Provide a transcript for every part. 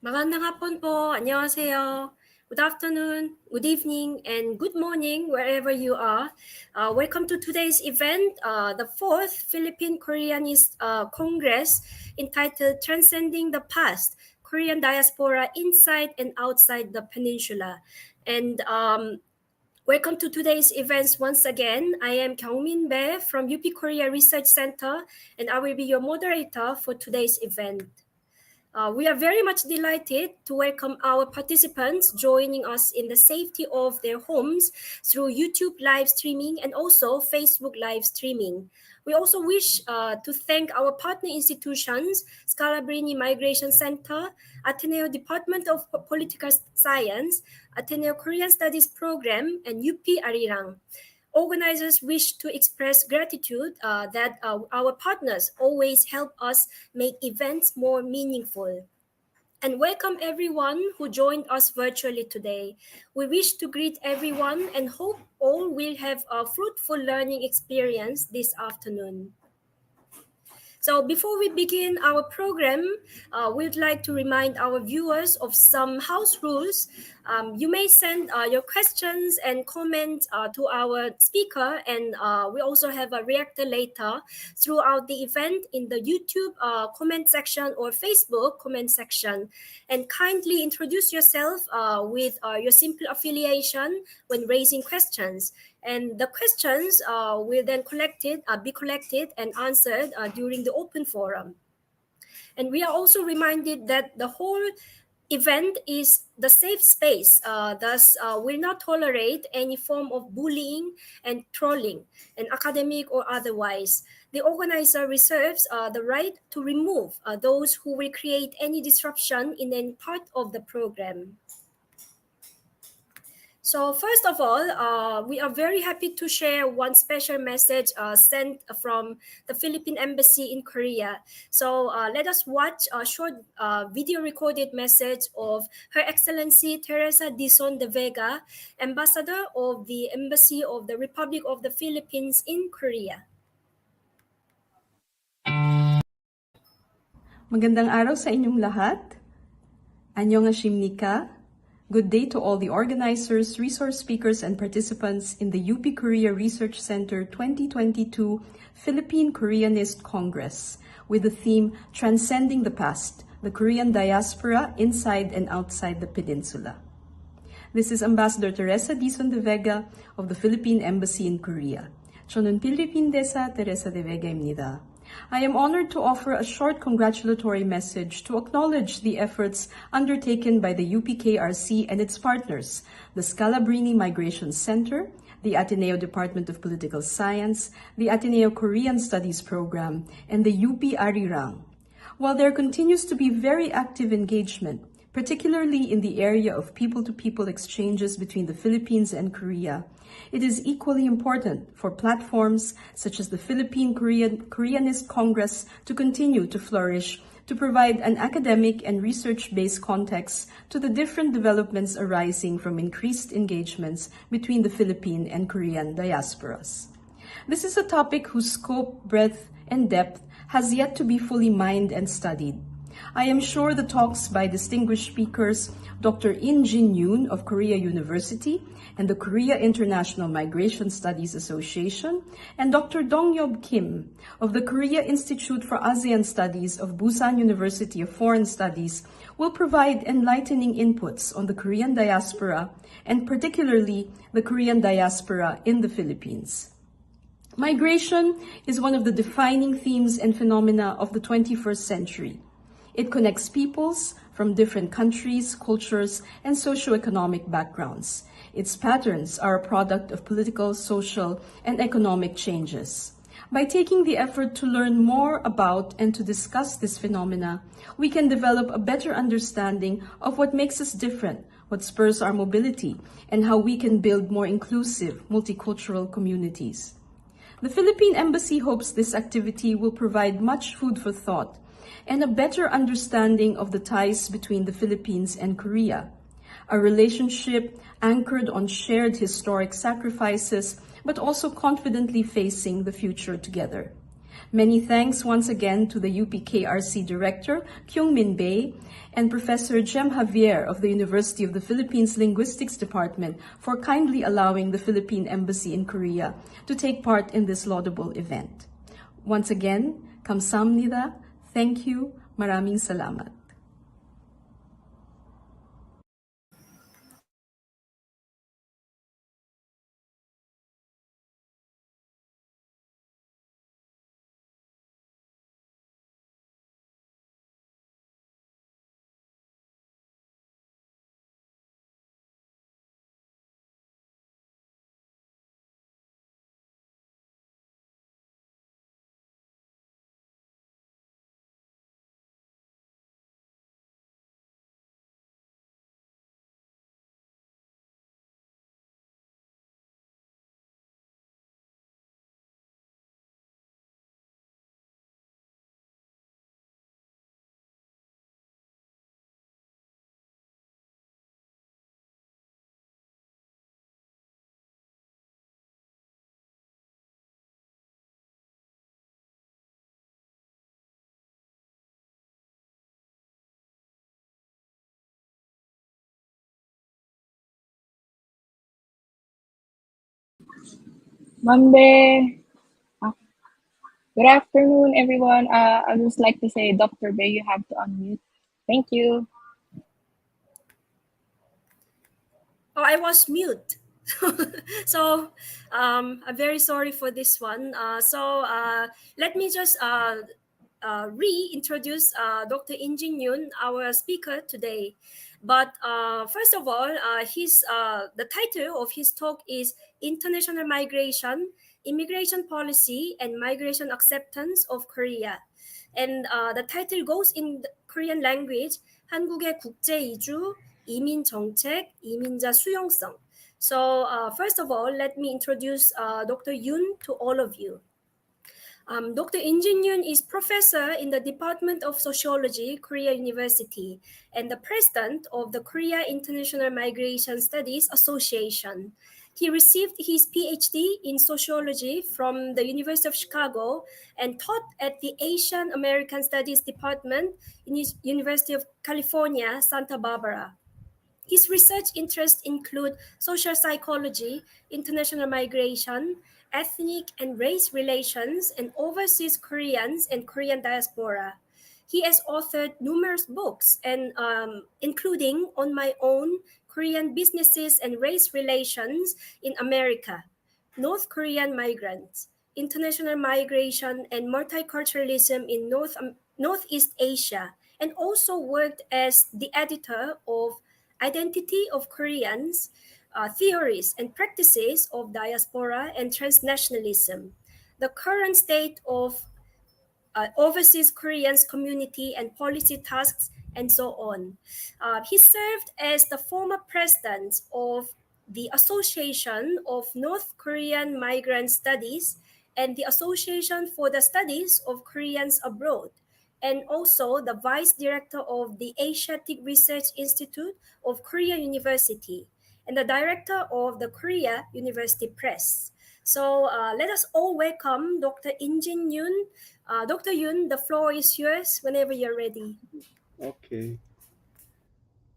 Magandang hapon po. 안녕하세요. Good afternoon, good evening, and good morning wherever you are. Welcome to today's event, the fourth Philippine Koreanist Congress entitled Transcending the Past, Korean Diaspora Inside and Outside the Peninsula. And welcome to today's events once again. I am Kyungmin Bae from UP Korea Research Center, and I will be your moderator for today's event. We are very much delighted to welcome our participants joining us in the safety of their homes through YouTube live streaming and also Facebook live streaming. We also wish to thank our partner institutions, Scalabrini Migration Center, Ateneo Department of Political Science, Ateneo Korean Studies Program, and UP Arirang. Organizers wish to express gratitude that our partners always help us make events more meaningful. And welcome everyone who joined us virtually today. We wish to greet everyone and hope all will have a fruitful learning experience this afternoon. So before we begin our program, we'd like to remind our viewers of some house rules. You may send your questions and comments to our speaker, and we also have a reactor later throughout the event in the YouTube comment section or Facebook comment section. And kindly introduce yourself with your simple affiliation when raising questions. And the questions will then be collected and answered during the open forum. And we are also reminded that the whole event is the safe space, thus will not tolerate any form of bullying and trolling, and academic or otherwise. The organizer reserves the right to remove those who will create any disruption in any part of the program. So first of all, we are very happy to share one special message sent from the Philippine Embassy in Korea. So let us watch a short video recorded message of Her Excellency Teresa Dizon de Vega, Ambassador of the Embassy of the Republic of the Philippines in Korea. Magandang araw sa inyong lahat. Annyeonghasimnika. Good day to all the organizers, resource speakers, and participants in the UP Korea Research Center 2022 Philippine Koreanist Congress with the theme Transcending the Past, the Korean Diaspora Inside and Outside the Peninsula. This is Ambassador Teresa Dizon de Vega of the Philippine Embassy in Korea. 저는 필리핀 대사 테레사 데 베가입니다. I am honored to offer a short congratulatory message to acknowledge the efforts undertaken by the UPKRC and its partners, the Scalabrini Migration Center, the Ateneo Department of Political Science, the Ateneo Korean Studies Program, and the UP Arirang. While there continues to be very active engagement, particularly in the area of people-to-people exchanges between the Philippines and Korea, it is equally important for platforms such as the Philippine Koreanist Congress to continue to flourish, to provide an academic and research-based context to the different developments arising from increased engagements between the Philippine and Korean diasporas. This is a topic whose scope, breadth, and depth has yet to be fully mined and studied. I am sure the talks by distinguished speakers, Dr. In-jin Yoon of Korea University and the Korea International Migration Studies Association, and Dr. Dong-Yob Kim of the Korea Institute for ASEAN Studies of Busan University of Foreign Studies will provide enlightening inputs on the Korean diaspora and particularly the Korean diaspora in the Philippines. Migration is one of the defining themes and phenomena of the 21st century. It connects peoples from different countries, cultures, and socioeconomic backgrounds. Its patterns are a product of political, social, and economic changes. By taking the effort to learn more about and to discuss this phenomena, we can develop a better understanding of what makes us different, what spurs our mobility, and how we can build more inclusive, multicultural communities. The Philippine Embassy hopes this activity will provide much food for thought and a better understanding of the ties between the Philippines and Korea, a relationship anchored on shared historic sacrifices, but also confidently facing the future together. Many thanks once again to the UPKRC Director, Kyung-min Bae, and Professor Jem Javier of the University of the Philippines Linguistics Department for kindly allowing the Philippine Embassy in Korea to take part in this laudable event. Once again, kamsahamnida, thank you, maraming salamat. Monday. Good afternoon, everyone. I'd just like to say, Dr. Bay, you have to unmute. Thank you. Oh, I was mute. So I'm very sorry for this one. Let me just reintroduce Dr. In-jin Yoon, our speaker today. But first of all, the title of his talk is International Migration, Immigration Policy, and Migration Acceptance of Korea. And the title goes in the Korean language, 한국의 국제 이주, 이민 정책, 이민자 수용성. So first of all, let me introduce Dr. Yoon to all of you. Dr. In-jin Yoon is professor in the Department of Sociology, Korea University, and the president of the Korea International Migration Studies Association. He received his PhD in sociology from the University of Chicago and taught at the Asian American Studies Department in the University of California, Santa Barbara. His research interests include social psychology, international migration, ethnic and race relations, and overseas Koreans and Korean diaspora. He has authored numerous books, and including On My Own, Korean Businesses and Race Relations in America, North Korean Migrants, International Migration and Multiculturalism in Northeast Asia, and also worked as the editor of Identity of Koreans, Theories and Practices of Diaspora and Transnationalism, the current state of overseas Koreans community and policy tasks, and so on. He served as the former president of the Association of North Korean Migrant Studies and the Association for the Studies of Koreans Abroad, and also the vice director of the Asiatic Research Institute of Korea University, and the director of the Korea University Press. So let us all welcome Dr. In-jin Yoon. Dr. Yoon, the floor is yours whenever you're ready. Okay.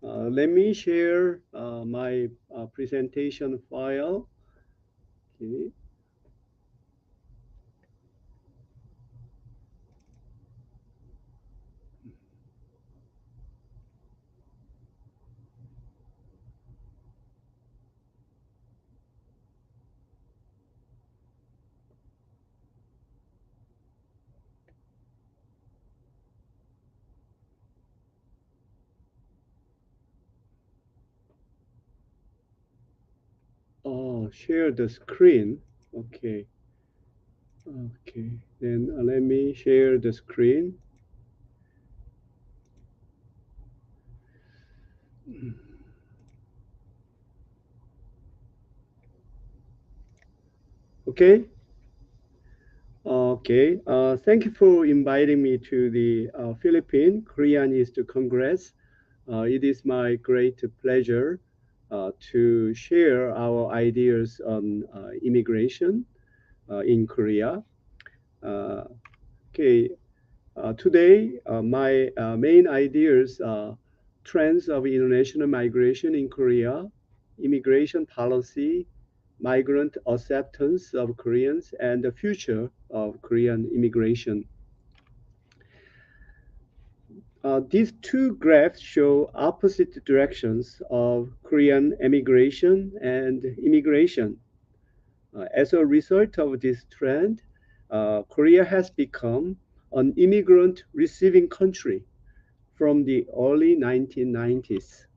Let me share my presentation file. Okay. Oh, share the screen. Okay. Okay. Then let me share the screen. Okay. Okay. Thank you for inviting me to the Philippine Koreanist Congress. It is my great pleasure to share our ideas on immigration in Korea. Okay, today my main ideas are trends of international migration in Korea, immigration policy, migrant acceptance of Koreans, and the future of Korean immigration. These two graphs show opposite directions of Korean emigration and immigration. As a result of this trend, Korea has become an immigrant receiving country from the early 1990s.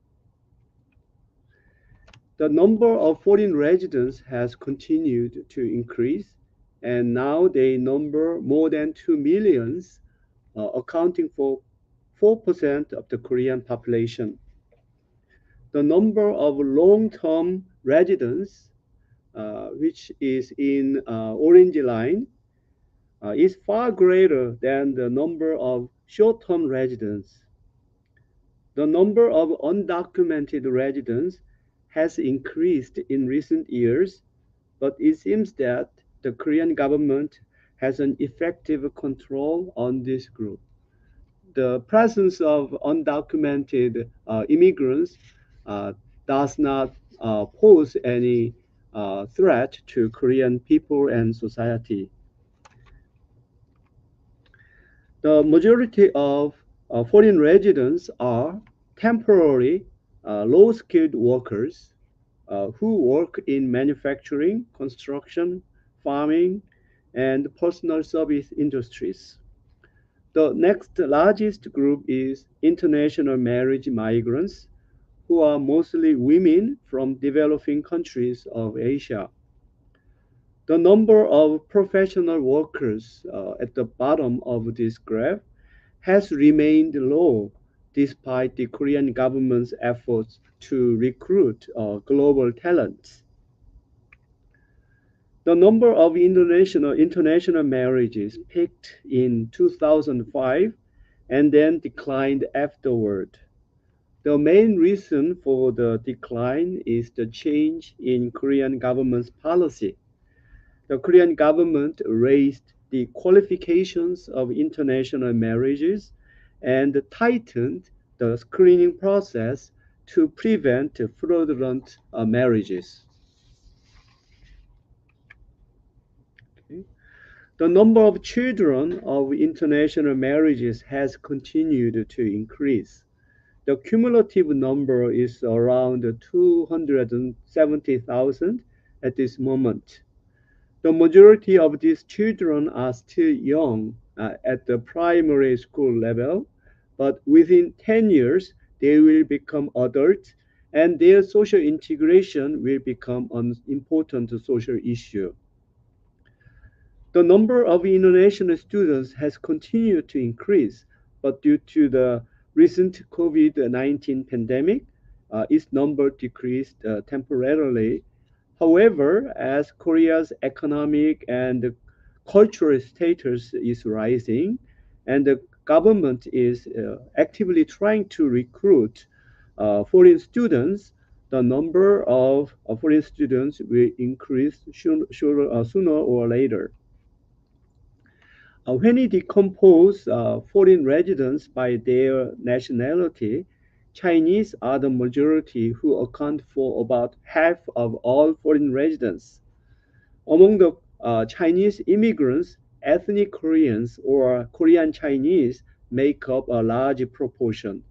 The number of foreign residents has continued to increase, and now they number more than 2 million, accounting for 4% of the Korean population. The number of long-term residents, which is in orange line, is far greater than the number of short-term residents. The number of undocumented residents has increased in recent years, but it seems that the Korean government has an effective control on this group. The presence of undocumented immigrants does not pose any threat to Korean people and society. The majority of foreign residents are temporary, low-skilled workers who work in manufacturing, construction, farming, and personal service industries. The next largest group is international marriage migrants, who are mostly women from developing countries of Asia. The number of professional workers at the bottom of this graph has remained low despite the Korean government's efforts to recruit global talents. The number of international marriages peaked in 2005 and then declined afterward. The main reason for the decline is the change in Korean government's policy. The Korean government raised the qualifications of international marriages and tightened the screening process to prevent fraudulent marriages. Okay. The number of children of international marriages has continued to increase. The cumulative number is around 270,000 at this moment. The majority of these children are still young at the primary school level, but within 10 years, they will become adults and their social integration will become an important social issue. The number of international students has continued to increase, but due to the recent COVID-19 pandemic, its number decreased temporarily. However, as Korea's economic and cultural status is rising, and the government is actively trying to recruit foreign students, the number of foreign students will increase sooner or later. When we decompose foreign residents by their nationality, Chinese are the majority who account for about half of all foreign residents. Among the Chinese immigrants, ethnic Koreans or Korean Chinese make up a large proportion.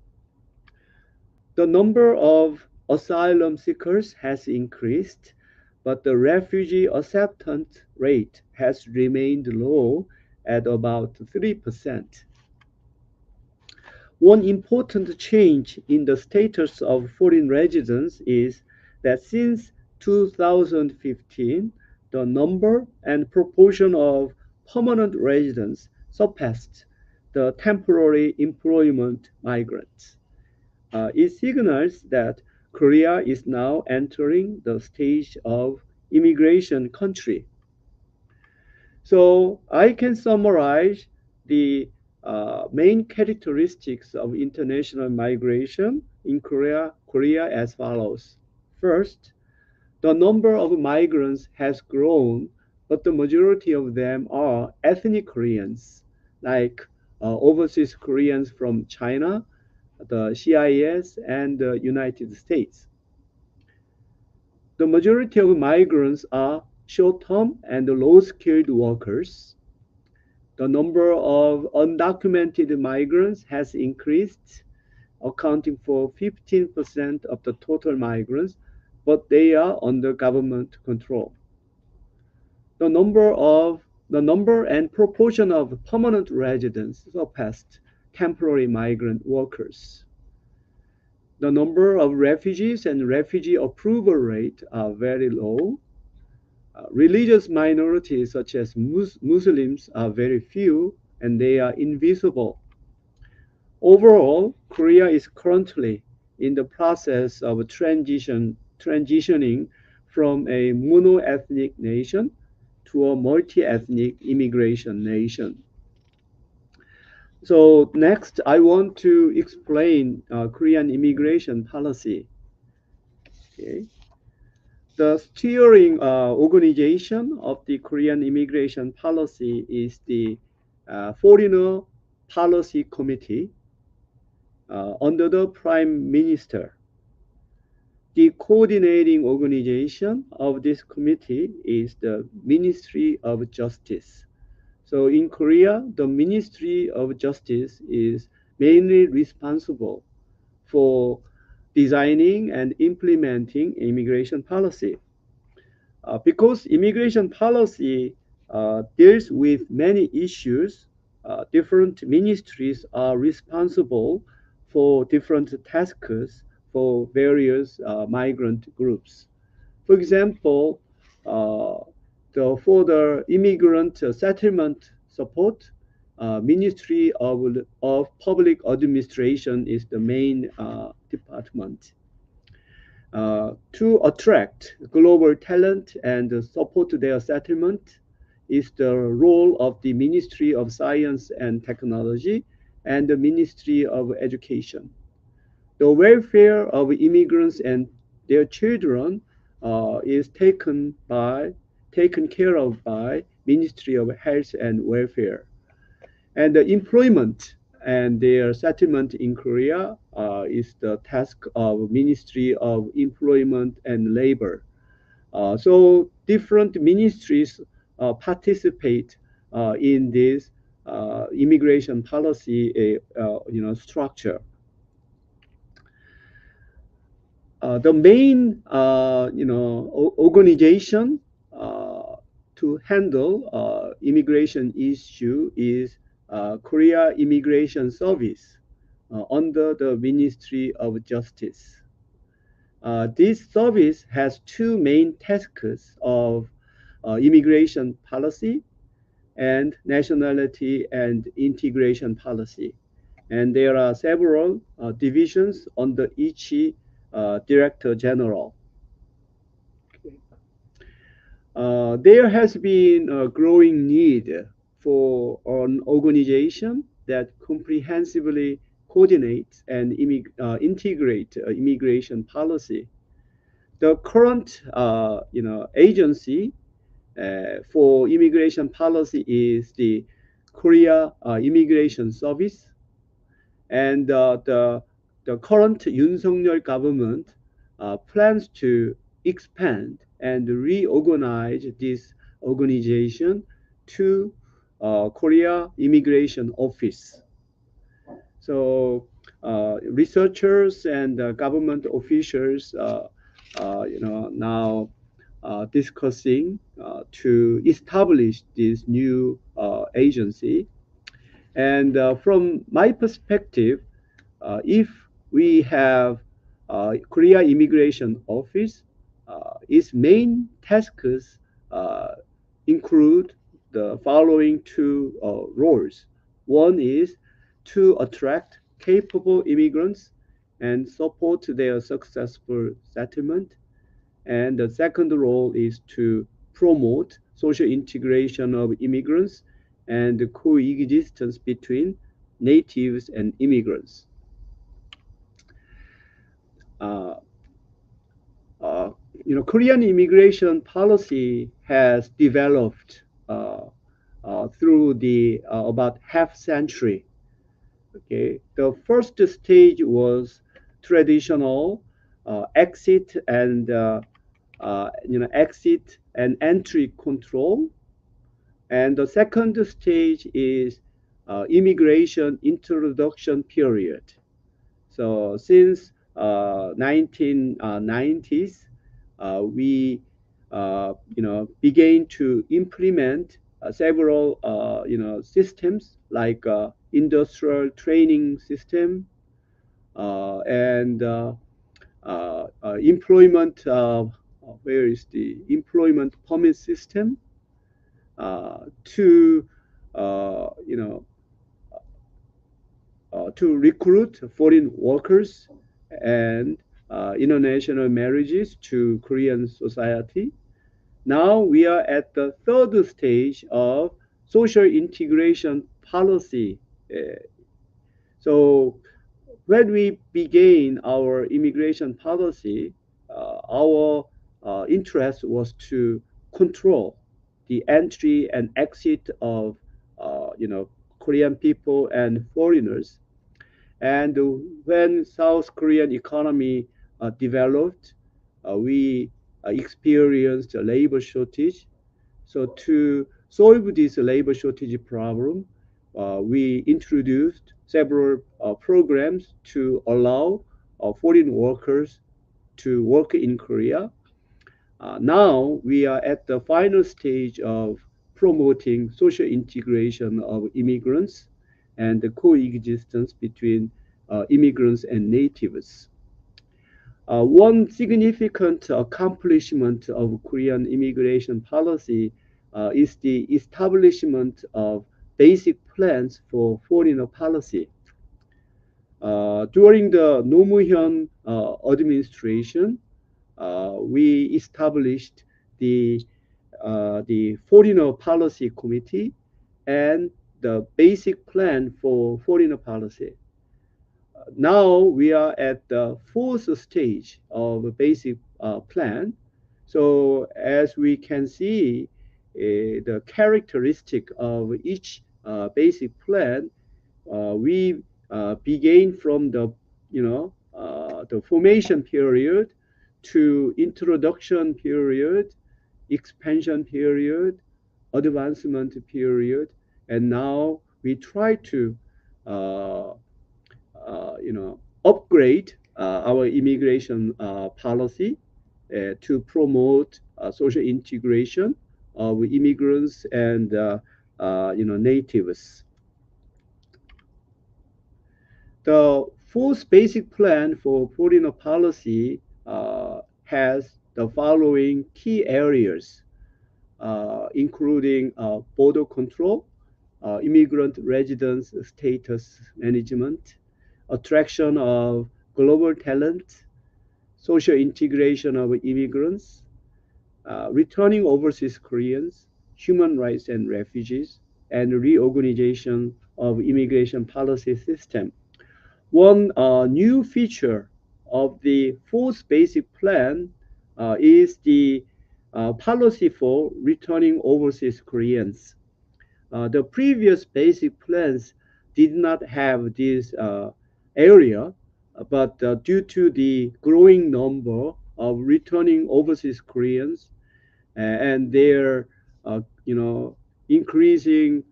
The number of asylum seekers has increased, but the refugee acceptance rate has remained low at about 3%. One important change in the status of foreign residents is that since 2015, the number and proportion of permanent residents surpassed the temporary employment migrants. It signals that Korea is now entering the stage of immigration country. So I can summarize the main characteristics of international migration in Korea as follows. First, the number of migrants has grown, but the majority of them are ethnic Koreans. like overseas Koreans from China, the CIS, and the United States. The majority of migrants are short-term and low-skilled workers. The number of undocumented migrants has increased, accounting for 15% of the total migrants, but they are under government control. The number and proportion of permanent residents surpassed temporary migrant workers. The number of refugees and refugee approval rate are very low. Religious minorities such as Muslims are very few and they are invisible. Overall, Korea is currently in the process of transitioning from a mono-ethnic nation to a multi-ethnic immigration nation. So next, I want to explain Korean immigration policy. Okay. The steering organization of the Korean immigration policy is the Foreigner Policy Committee under the Prime Minister. The coordinating organization of this committee is the Ministry of Justice. So in Korea, the Ministry of Justice is mainly responsible for designing and implementing immigration policy. Because immigration policy deals with many issues, different ministries are responsible for different tasks for various migrant groups. For example, for the immigrant settlement support, Ministry of Public Administration is the main department. To attract global talent and support their settlement is the role of the Ministry of Science and Technology and the Ministry of Education. The welfare of immigrants and their children is taken care of by Ministry of Health and Welfare. And the employment and their settlement in Korea is the task of Ministry of Employment and Labor. So different ministries participate in this immigration policy structure. The main organization to handle immigration issue is Korea Immigration Service under the Ministry of Justice. This service has two main tasks of immigration policy and nationality and integration policy. And there are several divisions under each Director General. There has been a growing need for an organization that comprehensively coordinates and integrate immigration policy. The current agency for immigration policy is the Korea Immigration Service, and the current Yoon Suk-yeol government plans to expand and reorganize this organization to Korea Immigration Office. So researchers and government officials now discussing to establish this new agency. And from my perspective, if we have Korea Immigration Office, its main tasks include the following two roles. One is to attract capable immigrants and support their successful settlement. And the second role is to promote social integration of immigrants and the coexistence between natives and immigrants. Korean immigration policy has developed through the about half century. Okay, the first stage was traditional exit and exit and entry control, and the second stage is immigration introduction period. So since 1990s, we began to implement several systems like industrial training system and employment. Where is the employment permit system to you know to recruit foreign workers and international marriages to Korean society. Now we are at the third stage of social integration policy. Uh, So when we began our immigration policy, our interest was to control the entry and exit of Korean people and foreigners. And when South Korean economy developed, we experienced a labor shortage. So to solve this labor shortage problem, we introduced several programs to allow foreign workers to work in Korea. Now we are at the final stage of promoting social integration of immigrants and the coexistence between immigrants and natives. One significant accomplishment of Korean immigration policy is the establishment of basic plans for foreigner policy. During the Nomuhyun administration, we established the Foreigner Policy Committee and the basic plan for foreigner policy. Now we are at the fourth stage of a basic plan. So as we can see, the characteristic of each basic plan, we began from the formation period to introduction period, expansion period, advancement period, and now we try to uh, upgrade our immigration policy to promote social integration of immigrants and natives. The fourth basic plan for foreigner policy has the following key areas, including border control, immigrant residence status management, attraction of global talent, social integration of immigrants, returning overseas Koreans, human rights and refugees, and reorganization of immigration policy system. One new feature of the fourth basic plan is the policy for returning overseas Koreans. The previous basic plans did not have this area, but due to the growing number of returning overseas Koreans and their, increasing,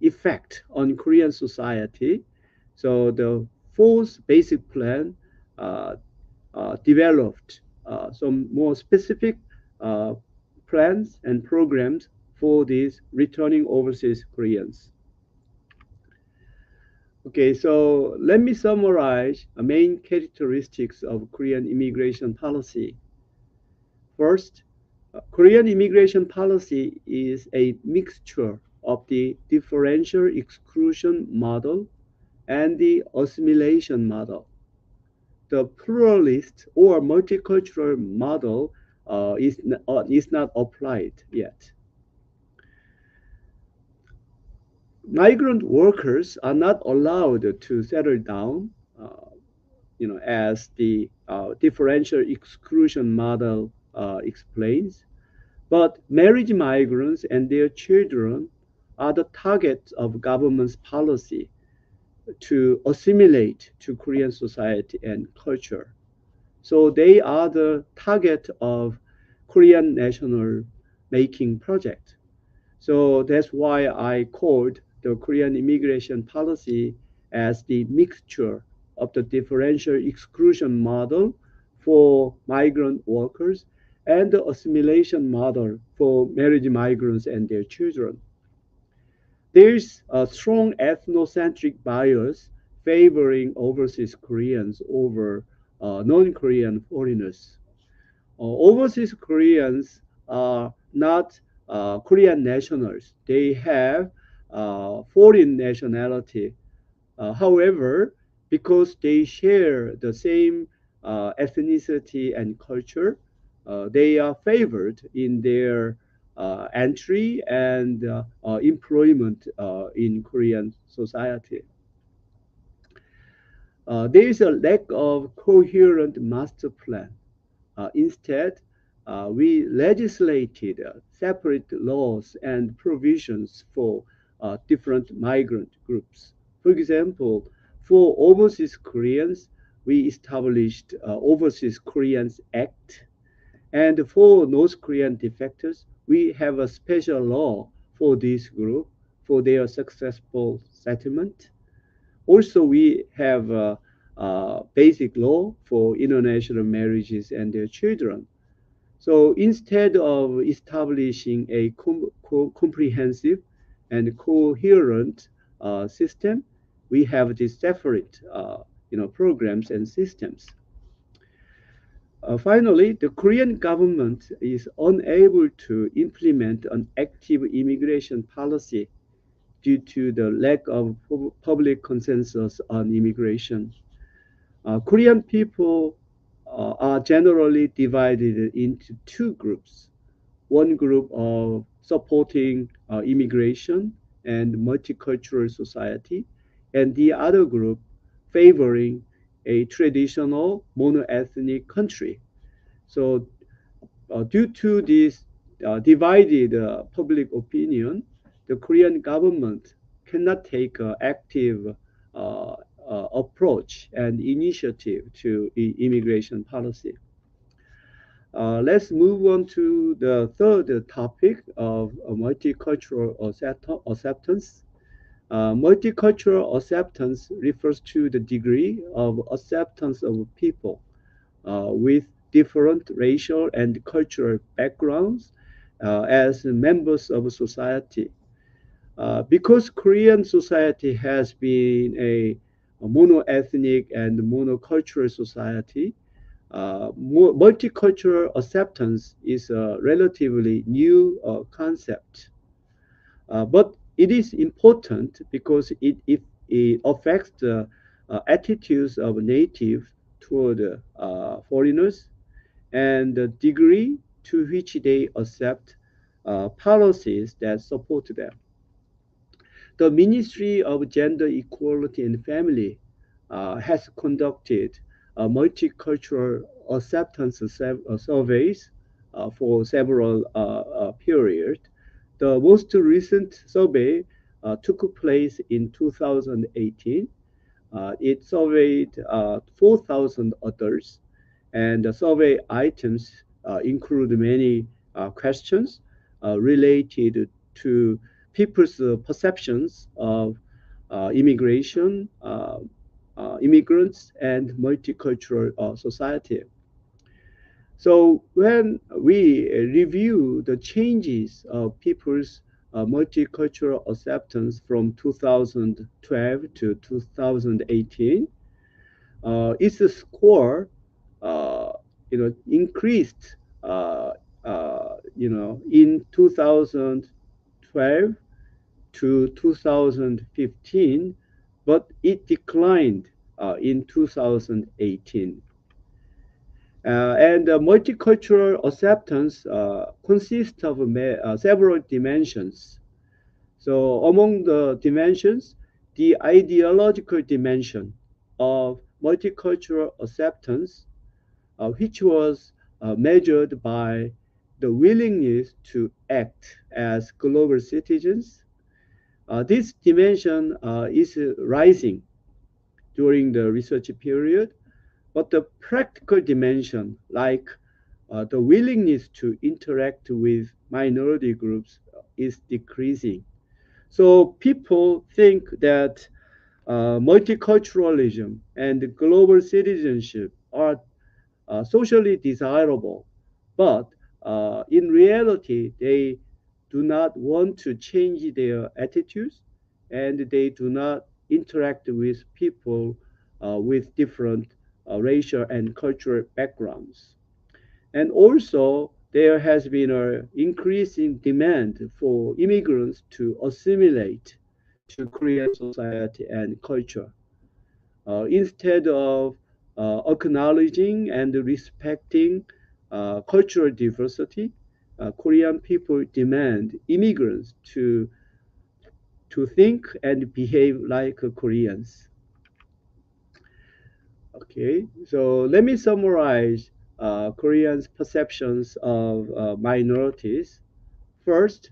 effect on Korean society, so the fourth basic plan uh, developed some more specific uh, plans and programs for these returning overseas Koreans. Okay, so let me summarize the main characteristics of Korean immigration policy. First, Korean immigration policy is a mixture of the differential exclusion model and the assimilation model. The pluralist or multicultural model is not applied yet. Migrant workers are not allowed to settle down, as the differential exclusion model explains. But marriage migrants and their children are the target of government's policy to assimilate to Korean society and culture. So they are the target of Korean national making project. So that's why I called the Korean immigration policy as the mixture of the differential exclusion model for migrant workers and the assimilation model for marriage migrants and their children. There's a strong ethnocentric bias favoring overseas Koreans over non-Korean foreigners. Overseas Koreans are not Korean nationals. They have foreign nationality. However, because they share the same ethnicity and culture, they are favored in their entry and employment in Korean society. There is a lack of coherent master plan. Instead, we legislated separate laws and provisions for different migrant groups. For example, for overseas Koreans, we established Overseas Koreans Act, and for North Korean defectors, we have a special law for this group for their successful settlement. Also, we have a basic law for international marriages and their children. So instead of establishing a comprehensive and coherent system, we have these separate programs and systems. Finally, the Korean government is unable to implement an active immigration policy due to the lack of public consensus on immigration. Korean people are generally divided into two groups. One group of supporting immigration and multicultural society, and the other group favoring a traditional monoethnic country. So due to this divided public opinion, the Korean government cannot take an active approach and initiative to immigration policy. Let's move on to the third topic of multicultural acceptance. Multicultural acceptance refers to the degree of acceptance of people with different racial and cultural backgrounds as members of society. Because Korean society has been a monoethnic and monocultural society, multicultural acceptance is a relatively new concept. But it is important because it affects the attitudes of natives toward foreigners and the degree to which they accept policies that support them. The Ministry of Gender Equality and Family has conducted multicultural acceptance surveys for several periods. The most recent survey took place in 2018. It surveyed 4,000 adults, and the survey items include many questions related to people's perceptions of immigration, immigrants, and multicultural society. So when we review the changes of people's multicultural acceptance from 2012 to 2018, its score, increased, in 2012 to 2015, but it declined in 2018. And multicultural acceptance consists of several dimensions. So among the dimensions, the ideological dimension of multicultural acceptance, which was measured by the willingness to act as global citizens. This dimension is rising during the research period, but the practical dimension, like the willingness to interact with minority groups, is decreasing. So people think that multiculturalism and global citizenship are socially desirable, but in reality, they do not want to change their attitudes and they do not interact with people with different racial and cultural backgrounds. And also, there has been an increasing demand for immigrants to assimilate to Korean society and culture. Instead of acknowledging and respecting cultural diversity, Korean people demand immigrants to think and behave like Koreans. Okay, so let me summarize Koreans' perceptions of minorities. First,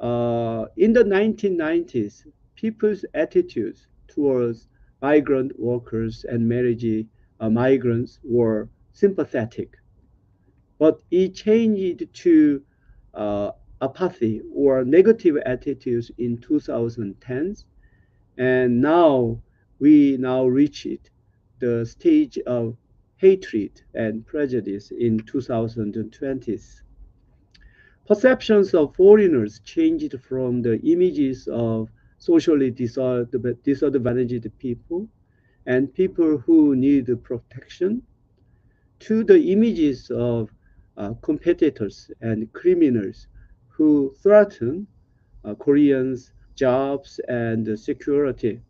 in the 1990s, people's attitudes towards migrant workers and marriage migrants were sympathetic, but it changed to uh, apathy or negative attitudes in 2010s, and now we now reach it, the stage of hatred and prejudice in 2020s. Perceptions of foreigners changed from the images of socially disadvantaged people and people who need protection to the images of competitors and criminals who threaten Koreans' jobs and security.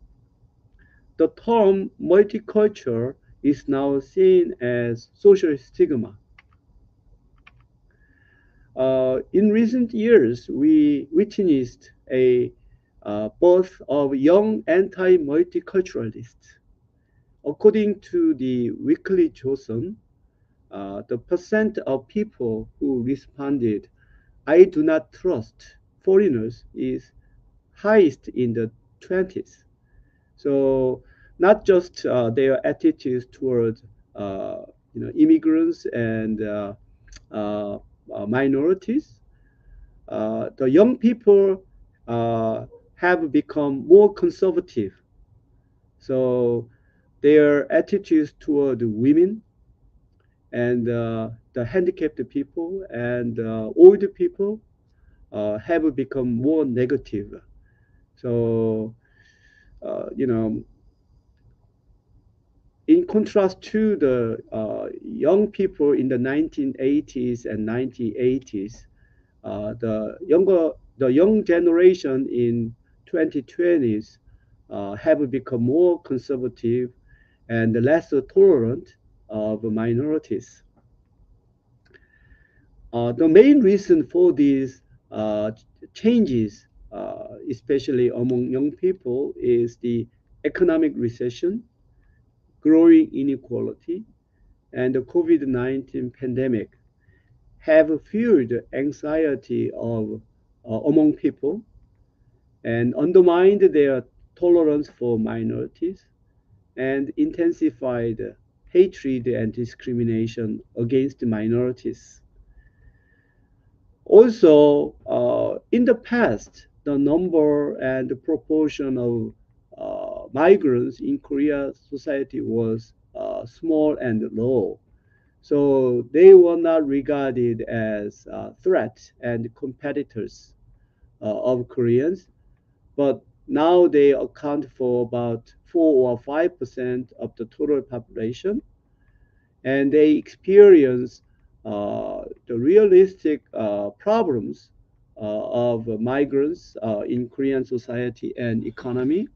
The term multicultural is now seen as social stigma. In recent years, we witnessed a birth of young anti-multiculturalists. According to the Weekly Joseon, the percent of people who responded, "I do not trust foreigners," is highest in the 20s. So not just their attitudes towards immigrants and uh, minorities, the young people have become more conservative. So their attitudes toward women and the handicapped people and older people have become more negative. So, you know, in contrast to the young people in the 1980s and 1980s, the young generation in 2020s have become more conservative and less tolerant of minorities. The main reason for these changes, especially among young people, is the economic recession, growing inequality, and the COVID-19 pandemic have fueled anxiety among people and undermined their tolerance for minorities and intensified hatred and discrimination against minorities. Also, in the past, the number and the proportion of migrants in Korea society was small and low. So they were not regarded as threats and competitors of Koreans, but now they account for about 4 or 5% of the total population, and they experience the realistic problems of migrants in Korean society and economy.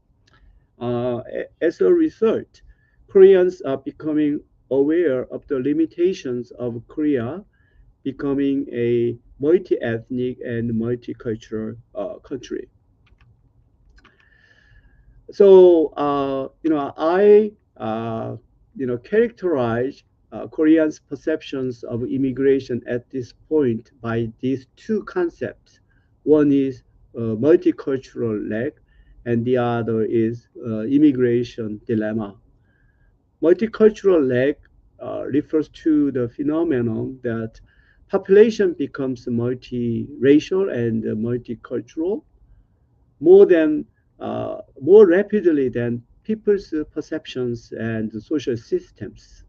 As a result, Koreans are becoming aware of the limitations of Korea becoming a multi-ethnic and multicultural country. So, I characterize Koreans' perceptions of immigration at this point by these two concepts. One is multicultural lag, and the other is immigration dilemma. Multicultural lag refers to the phenomenon that population becomes multiracial and multicultural more rapidly than people's perceptions and social systems.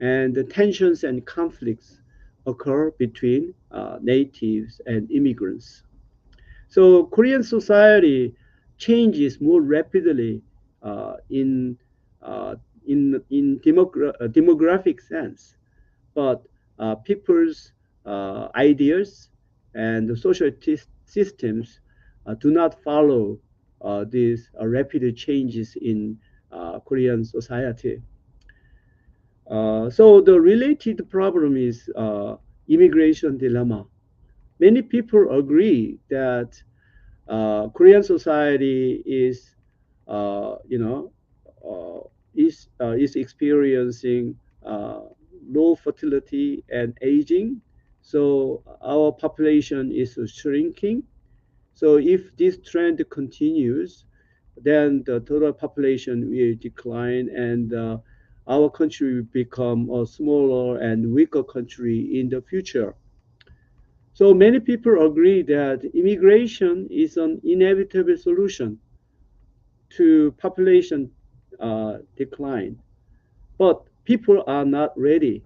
And the tensions and conflicts occur between natives and immigrants. So Korean society changes more rapidly uh, in uh, demographic sense, but people's ideas and the social systems do not follow these rapid changes in Korean society. So the related problem is immigration dilemma. Many people agree that Korean society is, you know, is experiencing low fertility and aging. So our population is shrinking. So if this trend continues, then the total population will decline and our country will become a smaller and weaker country in the future. So many people agree that immigration is an inevitable solution to population decline, but people are not ready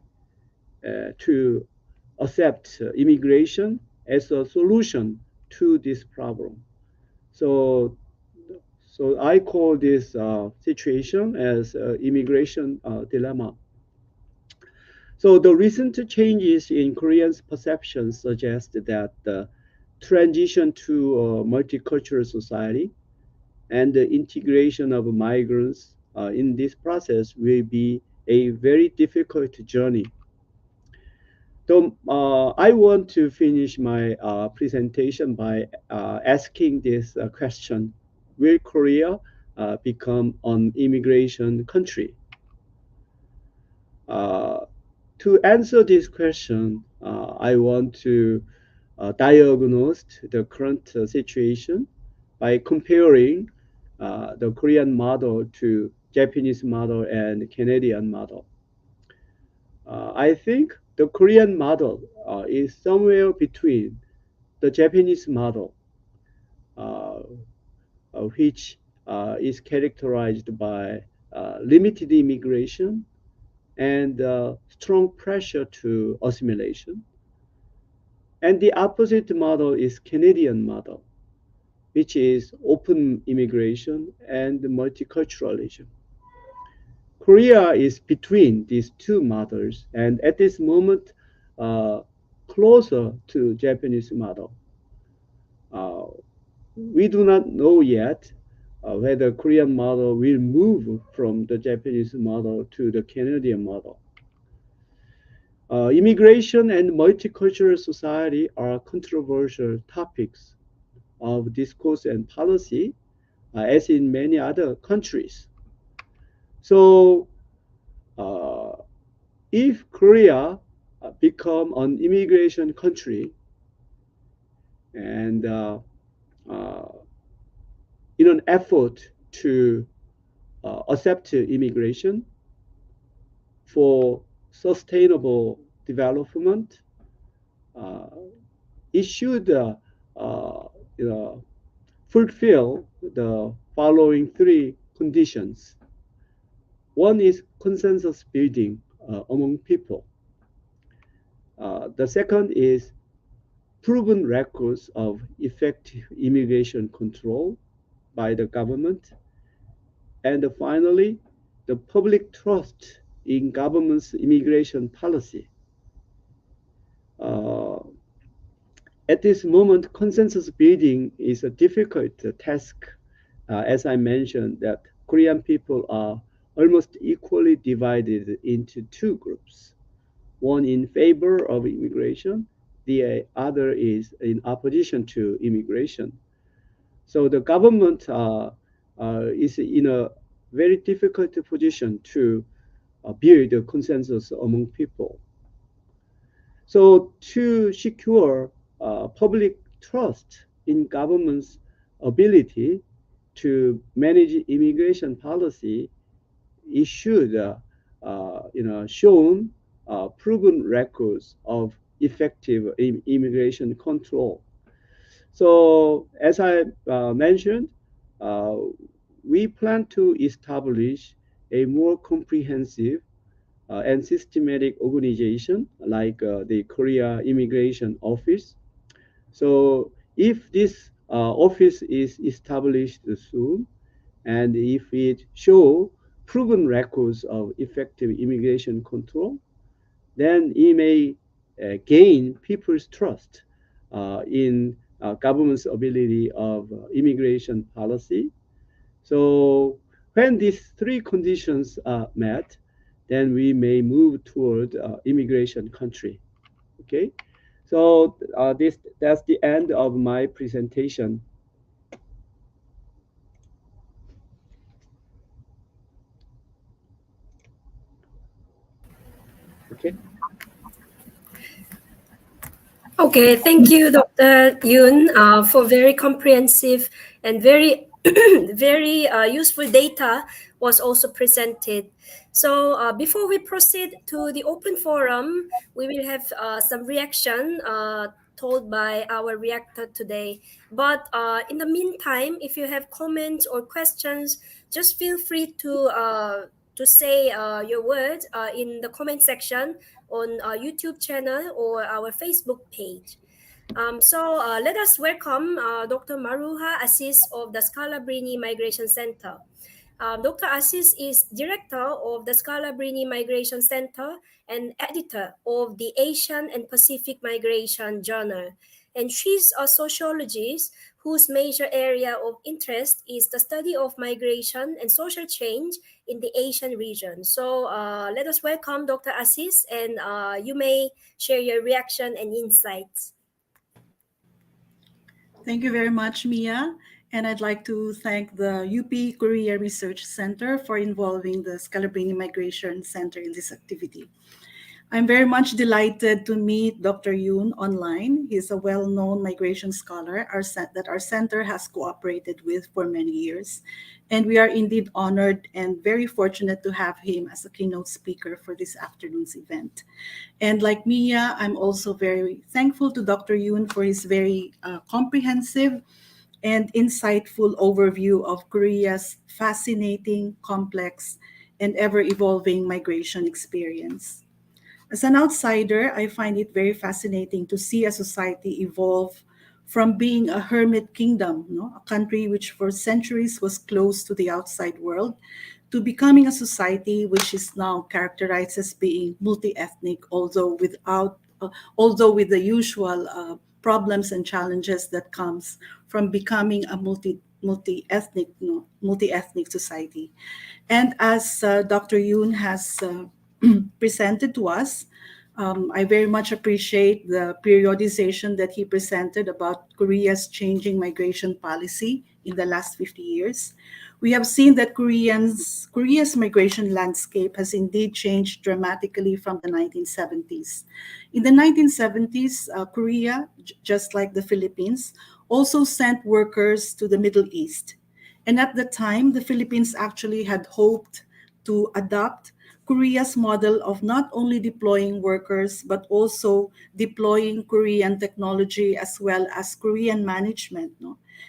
to accept immigration as a solution to this problem. So, so I call this situation as immigration dilemma. So the recent changes in Koreans' perceptions suggest that the transition to a multicultural society and the integration of migrants in this process will be a very difficult journey. So I want to finish my presentation by asking this question: will Korea become an immigration country? Uh, to answer this question, I want to diagnose the current situation by comparing the Korean model to Japanese model and Canadian model. I think the Korean model is somewhere between the Japanese model, uh, which is characterized by limited immigration and strong pressure to assimilation. And the opposite model is Canadian model, which is open immigration and multiculturalism. Korea is between these two models, and at this moment, uh, closer to Japanese model. Uh, we do not know yet whether Korean model will move from the Japanese model to the Canadian model. Immigration and multicultural society are controversial topics of discourse and policy, as in many other countries. So, uh, if Korea become an immigration country, and uh, in an effort to accept immigration for sustainable development, uh, it should you know, fulfill the following three conditions. One is consensus building among people. The second is proven records of effective immigration control by the government. And finally, the public trust in government's immigration policy. Uh, at this moment, consensus building is a difficult task. As I mentioned, that Korean people are almost equally divided into two groups. One in favor of immigration, the other is in opposition to immigration. So the government is in a very difficult position to build a consensus among people. So to secure public trust in government's ability to manage immigration policy, it should shown proven records of effective immigration control. So as I mentioned, uh, we plan to establish a more comprehensive and systematic organization like the Korea Immigration Office. So if this office is established soon, and if it show proven records of effective immigration control, then it may gain people's trust in government's ability of immigration policy. So when these three conditions are met, then we may move toward immigration country. Okay, so that's the end of my presentation. Okay. Okay, thank you, Dr. Yoon, for very comprehensive and very, very useful data was also presented. So before we proceed to the open forum, we will have some reaction told by our reactor today. But in the meantime, if you have comments or questions, just feel free to say your words in the comment section on our YouTube channel or our Facebook page. So let us welcome Dr. Maruha Assis of the Scalabrini Migration Center. Dr. Assis is director of the Scalabrini Migration Center and editor of the Asian and Pacific Migration Journal. And she's a sociologist whose major area of interest is the study of migration and social change in the Asian region. So let us welcome Dr. Assis, and you may share your reaction and insights. Thank you very much, Mia. And I'd like to thank the UP Korea Research Center for involving the Scalabrini Migration Center in this activity. I'm very much delighted to meet Dr. Yoon online. He's a well-known migration scholar that our center has cooperated with for many years. And we are indeed honored and very fortunate to have him as a keynote speaker for this afternoon's event. And like Mia, I'm also very thankful to Dr. Yoon for his very comprehensive and insightful overview of Korea's fascinating, complex, and ever-evolving migration experience. As an outsider, I find it very fascinating to see a society evolve from being a hermit kingdom, a country which for centuries was closed to the outside world, to becoming a society which is now characterized as being multi-ethnic, although with the usual problems and challenges that comes from becoming a multi-ethnic society. And as Dr. Yoon has presented to us, I very much appreciate the periodization that he presented about Korea's changing migration policy in the last 50 years. We have seen that Korea's migration landscape has indeed changed dramatically from the 1970s. In the 1970s, Korea, just like the Philippines, also sent workers to the Middle East. And at the time, the Philippines actually had hoped to adopt Korea's model of not only deploying workers, but also deploying Korean technology as well as Korean management,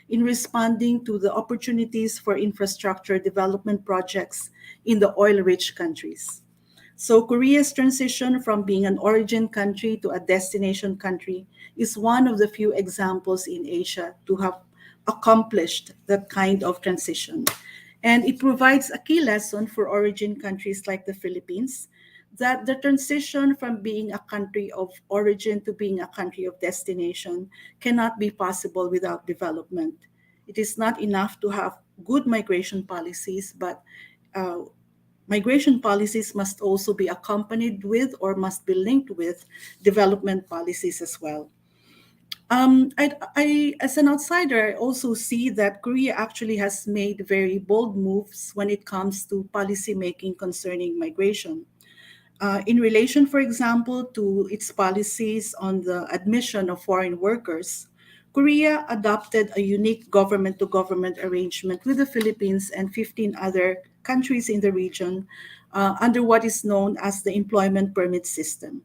in responding to the opportunities for infrastructure development projects in the oil-rich countries. So Korea's transition from being an origin country to a destination country is one of the few examples in Asia to have accomplished that kind of transition. And it provides a key lesson for origin countries like the Philippines that the transition from being a country of origin to being a country of destination cannot be possible without development. It is not enough to have good migration policies, but migration policies must also be accompanied with or must be linked with development policies as well. as an outsider, I also see that Korea actually has made very bold moves when it comes to policy making concerning migration. In relation, for example, to its policies on the admission of foreign workers, Korea adopted a unique government to government arrangement with the Philippines and 15 other countries in the region under what is known as the employment permit system.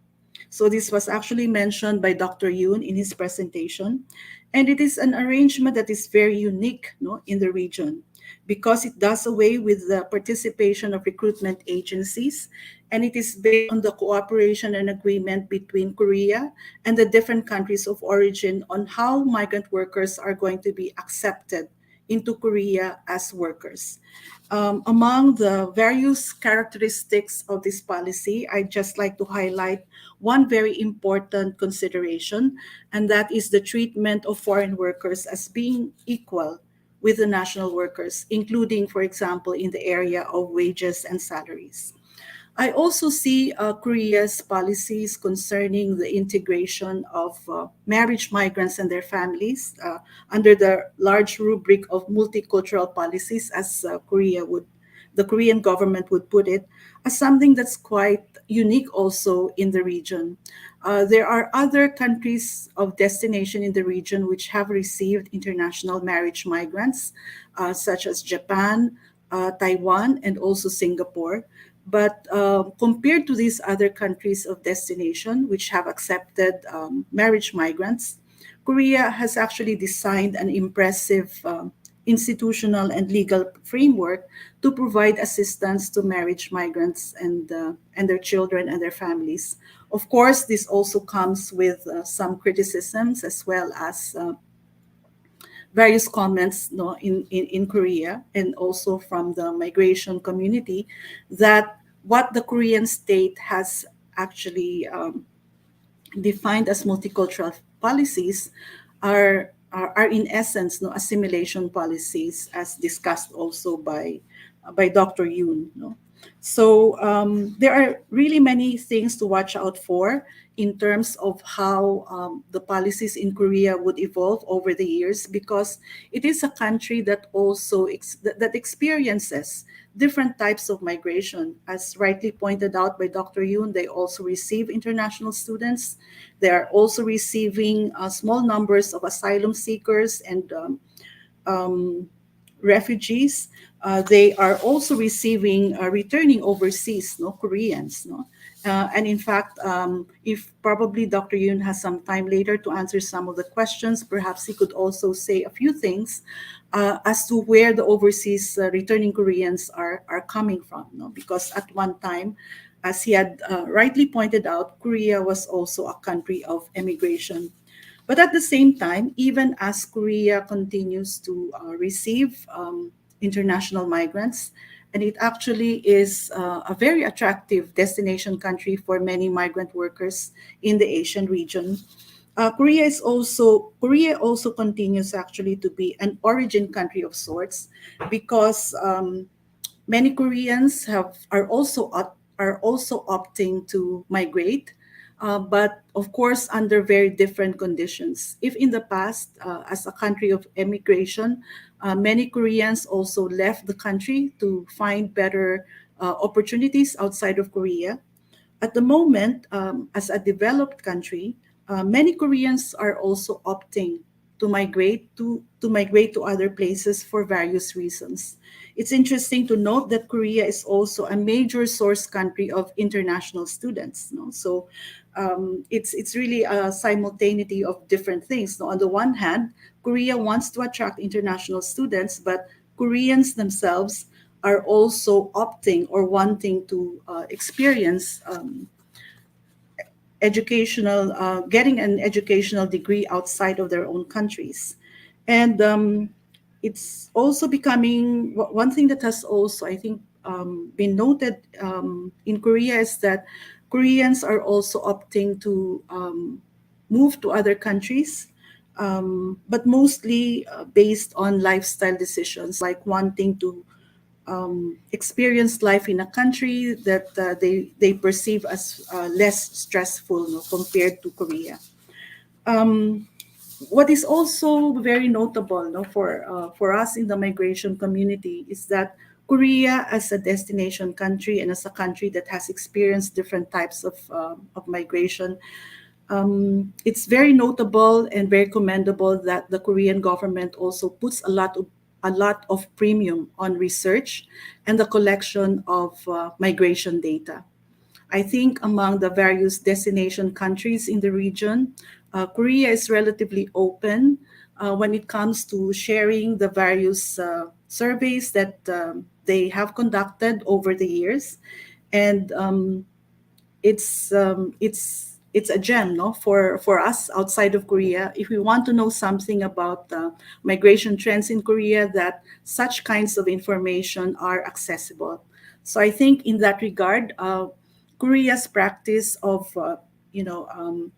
So this was actually mentioned by Dr. Yoon in his presentation, and it is an arrangement that is very unique, no, in the region because it does away with the participation of recruitment agencies, and it is based on the cooperation and agreement between Korea and the different countries of origin on how migrant workers are going to be accepted into Korea as workers. Among the various characteristics of this policy, I'd just like to highlight one very important consideration, and that is the treatment of foreign workers as being equal with the national workers, including, for example, in the area of wages and salaries. I also see Korea's policies concerning the integration of marriage migrants and their families under the large rubric of multicultural policies, as the Korean government would put it, as something that's quite unique also in the region. There are other countries of destination in the region which have received international marriage migrants, such as Japan, Taiwan, and also Singapore. But compared to these other countries of destination, which have accepted marriage migrants, Korea has actually designed an impressive institutional and legal framework to provide assistance to marriage migrants and their children and their families. Of course, this also comes with some criticisms as well as various comments, no, in Korea and also from the migration community that what the Korean state has actually defined as multicultural policies are in essence no assimilation policies as discussed also by Dr. Yoon. No? So there are really many things to watch out for in terms of how the policies in Korea would evolve over the years because it is a country that also that experiences different types of migration. As rightly pointed out by Dr. Yoon, they also receive international students. They are also receiving small numbers of asylum seekers and refugees. They are also receiving returning overseas, no Koreans, no. And in fact, if probably Dr. Yoon has some time later to answer some of the questions, perhaps he could also say a few things as to where the overseas returning Koreans are coming from. No? Because at one time, as he had rightly pointed out, Korea was also a country of emigration. But at the same time, even as Korea continues to receive international migrants, and it actually is a very attractive destination country for many migrant workers in the Asian region. Korea also continues actually to be an origin country of sorts because many Koreans are also opting to migrate, but of course under very different conditions. If in the past, as a country of emigration, many Koreans also left the country to find better opportunities outside of Korea. At the moment, as a developed country, many Koreans are also opting to migrate to other places for various reasons. It's interesting to note that Korea is also a major source country of international students. No? So it's really a simultaneity of different things. No? On the one hand, Korea wants to attract international students, but Koreans themselves are also opting or wanting to experience getting an educational degree outside of their own countries. And it's also becoming one thing that has also, I think, been noted in Korea is that Koreans are also opting to move to other countries, but mostly based on lifestyle decisions, like wanting to experience life in a country that they perceive as less stressful, no, compared to Korea. Um, What is also very notable, no, for us in the migration community is that Korea, as a destination country and as a country that has experienced different types of migration, it's very notable and very commendable that the Korean government also puts a lot of premium on research and the collection of migration data. I think among the various destination countries in the region, Korea is relatively open when it comes to sharing the various surveys that they have conducted over the years. And it's a gem, no, for us outside of Korea. If we want to know something about migration trends in Korea, that such kinds of information are accessible. So I think in that regard, Korea's practice of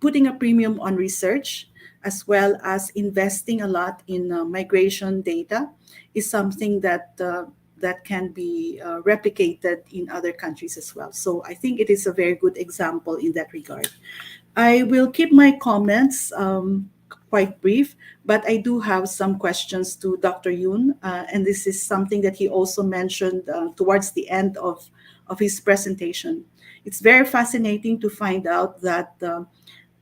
putting a premium on research as well as investing a lot in migration data is something that can be replicated in other countries as well. So I think it is a very good example in that regard. I will keep my comments quite brief, but I do have some questions to Dr. Yoon, and this is something that he also mentioned towards the end of his presentation. It's very fascinating to find out that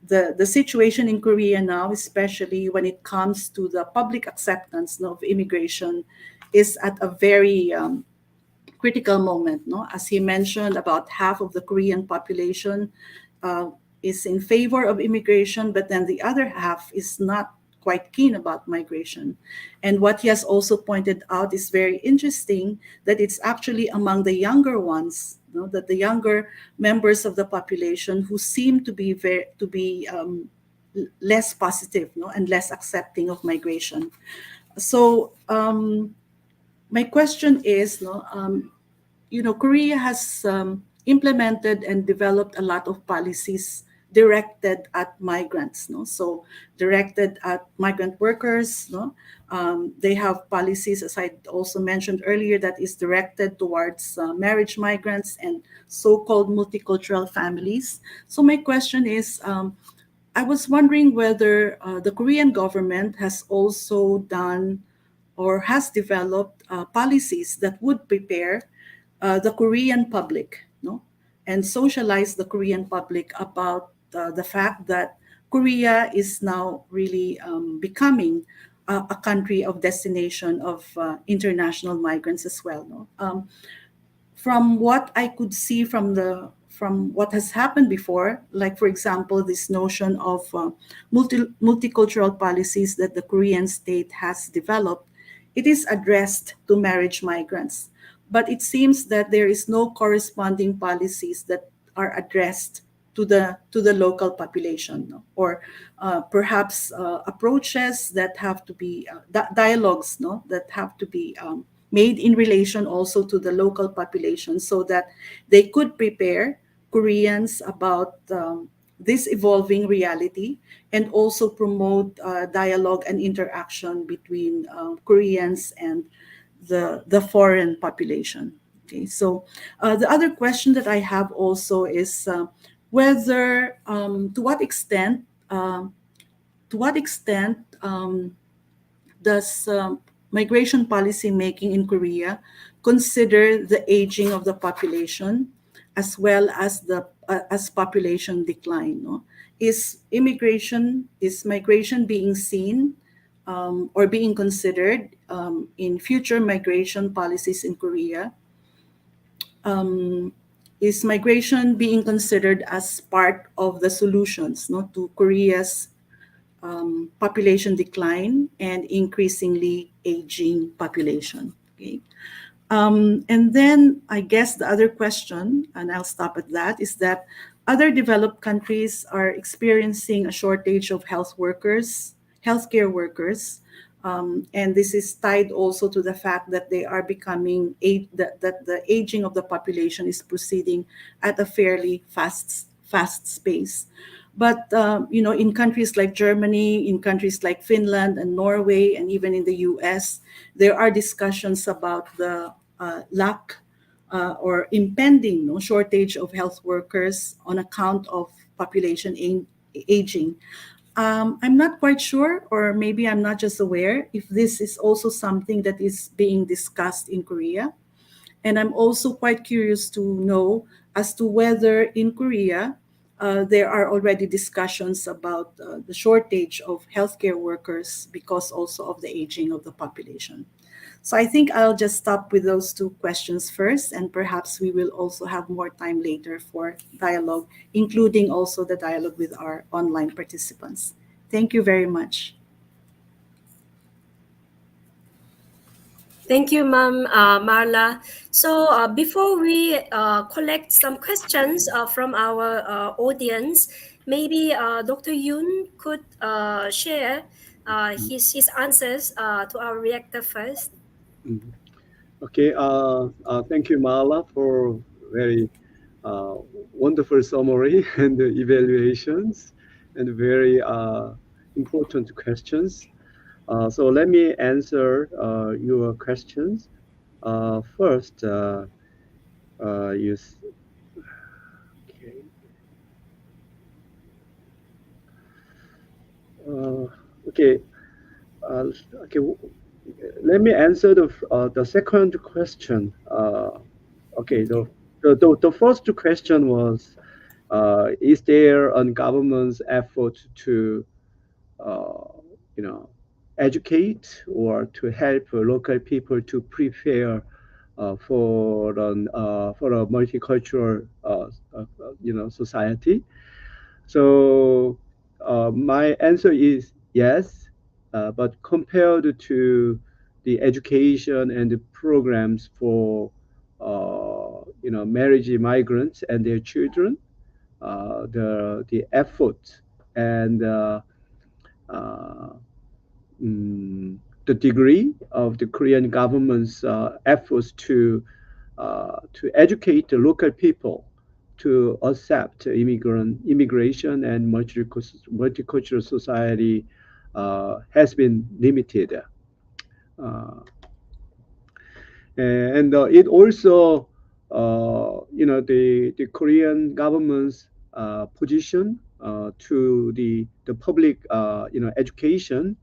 the situation in Korea now, especially when it comes to the public acceptance, no, of immigration, is at a very critical moment. No, as he mentioned, about half of the Korean population uh, is in favor of immigration, but then the other half is not quite keen about migration. And what he has also pointed out is very interesting, that it's actually among the younger ones, that the younger members of the population who seem to be less positive, and less accepting of migration. So my question is, Korea has implemented and developed a lot of policies directed at migrants, no? So directed at migrant workers, no? They have policies, as I also mentioned earlier, that is directed towards marriage migrants and so-called multicultural families. So my question is, I was wondering whether the Korean government has also done or has developed policies that would prepare the Korean public, no, and socialize the Korean public about the fact that Korea is now really becoming a country of destination of international migrants as well. No? From what I could see from what has happened before, like for example, this notion of multicultural policies that the Korean state has developed, it is addressed to marriage migrants. But it seems that there is no corresponding policies that are addressed to the local population, no? Or perhaps approaches that have to be dialogues, no, that have to be made in relation also to the local population, so that they could prepare Koreans about this evolving reality, and also promote dialogue and interaction between Koreans and the foreign population. Okay, so the other question that I have also is whether to what extent does migration policy making in Korea consider the aging of the population as well as the as population decline? No? Is migration being seen or being considered in future migration policies in Korea? Um, is migration being considered as part of the solutions, no, to Korea's population decline and increasingly aging population? Okay. And then I guess the other question, and I'll stop at that, is that other developed countries are experiencing a shortage of healthcare workers, and this is tied also to the fact that they are that the aging of the population is proceeding at a fairly fast space. But in countries like Germany, in countries like Finland and Norway, and even in the U.S., there are discussions about the lack or impending, no, shortage of health workers on account of population aging. I'm not quite sure, or maybe I'm not just aware, if this is also something that is being discussed in Korea. And I'm also quite curious to know as to whether in Korea there are already discussions about the shortage of healthcare workers because also of the aging of the population. So I think I'll just stop with those two questions first, and perhaps we will also have more time later for dialogue, including also the dialogue with our online participants. Thank you very much. Thank you, Ma'am Marla. So before we collect some questions from our audience, maybe Dr. Yoon could share his answers to our reactor first. Mhm. Okay, thank you, Marla, for very uh, wonderful summary and evaluations and very important questions. So let me answer your questions. First, you okay. Uh, okay. Uh, okay. Let me answer the second question. Okay. The first question was, is there a government's effort to uh, you know, educate or to help local people to prepare for a multicultural society. So my answer is yes, but compared to the education and the programs for marriage migrants and their children, the effort and uh, the degree of the Korean government's efforts to educate the local people to accept immigration and multicultural society has been limited. Uh, and it also, the Korean government's position to the public, education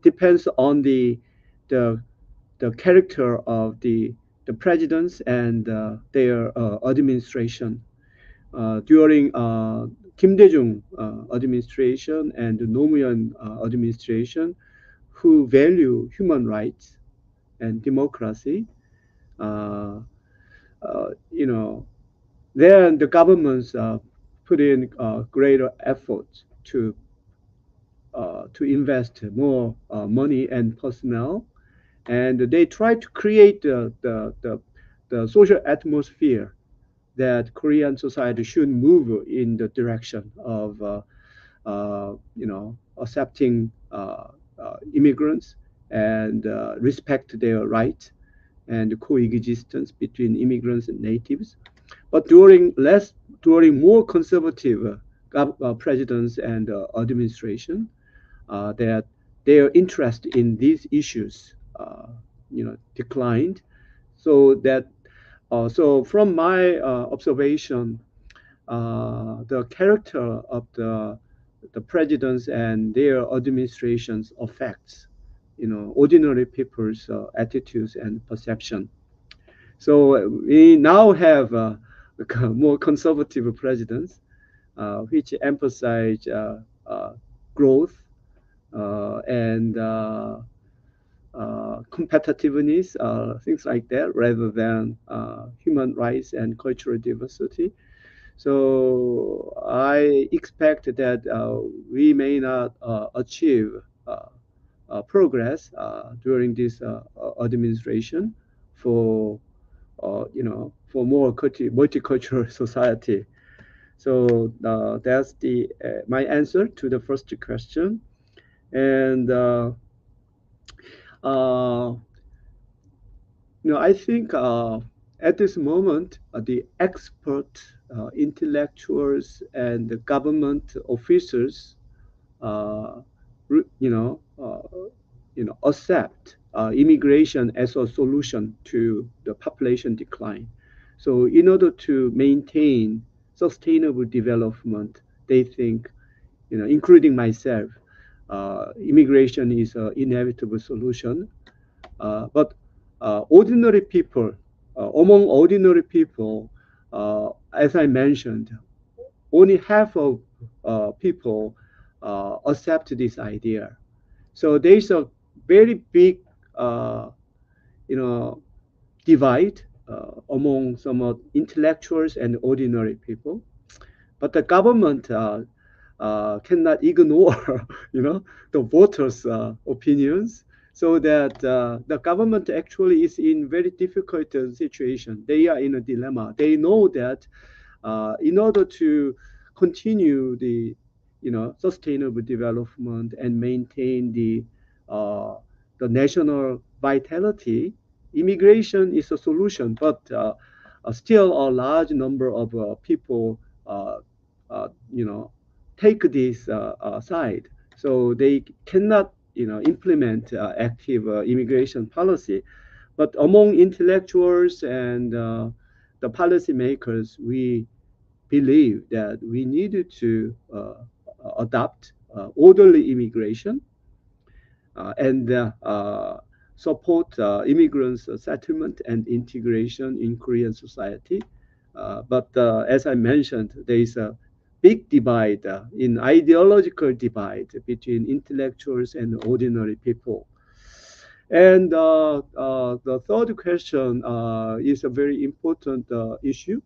depends on the the character of the presidents and their administration. During Kim Dae-jung administration and the Nomu현 administration, who value human rights and democracy, uh, you know, then the governments put in greater efforts to invest more money and personnel, and they try to create the social atmosphere that Korean society should move in the direction of accepting immigrants and respect their rights and coexistence between immigrants and natives. But during more conservative presidents and administration, that their interest in these issues, declined. So from my observation, the character of the presidents and their administrations affects, ordinary people's attitudes and perception. So we now have more conservative presidents, which emphasize growth and competitiveness, things like that, rather than human rights and cultural diversity. So I expect that we may not achieve progress during this administration for for more multicultural society. So that's the my answer to the first question. And uh, I think at this moment, the expert intellectuals and the government officials, uh, you know, uh, accept immigration as a solution to the population decline. So, in order to maintain sustainable development, they think including myself, immigration is an inevitable solution. But ordinary people, among ordinary people, as I mentioned, only half of people accept this idea. So there is a very big, you know, divide among some intellectuals and ordinary people. But the government cannot ignore, the voters' opinions. So that the government actually is in very difficult situation. They are in a dilemma. They know that in order to continue the sustainable development and maintain the national vitality, immigration is a solution. But still, a large number of people, take this side. So they cannot, implement active immigration policy. But among intellectuals and the policymakers, we believe that we needed to adopt orderly immigration and support immigrants' settlement and integration in Korean society. But as I mentioned, there is a big divide in ideological divide between intellectuals and ordinary people. And the third question is a very important issue.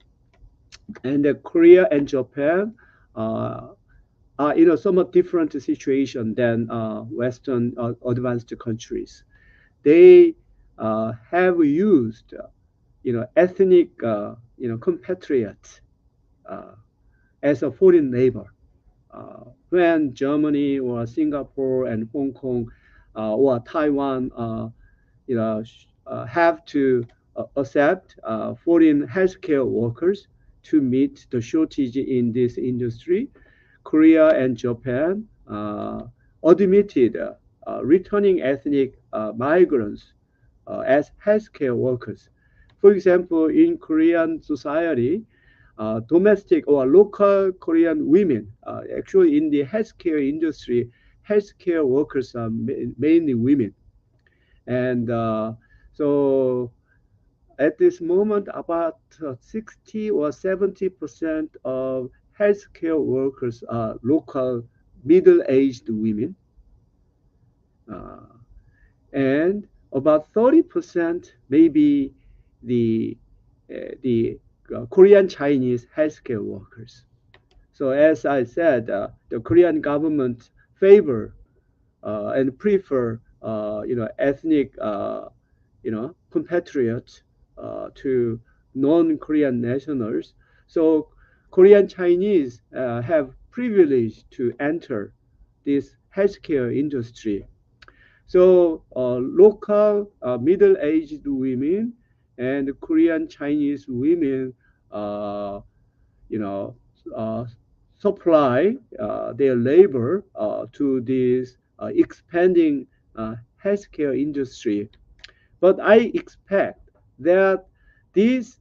And Korea and Japan are in a somewhat different situation than Western advanced countries. They have used, ethnic, compatriots as a foreign labor. When Germany or Singapore and Hong Kong or Taiwan, have to accept foreign healthcare workers to meet the shortage in this industry, Korea and Japan admitted returning ethnic migrants as healthcare workers. For example, in Korean society, domestic or local Korean women, actually in the healthcare industry, healthcare workers are mainly women. And so at this moment, about 60 or 70% of healthcare workers are local middle-aged women. And about 30% maybe the Korean Chinese healthcare workers. So as I said, the Korean government favor and prefer ethnic compatriots to non-Korean nationals. So Korean Chinese have privilege to enter this healthcare industry. So local middle-aged women and Korean Chinese women, you know, uh, supply their labor to this expanding healthcare industry. But I expect that this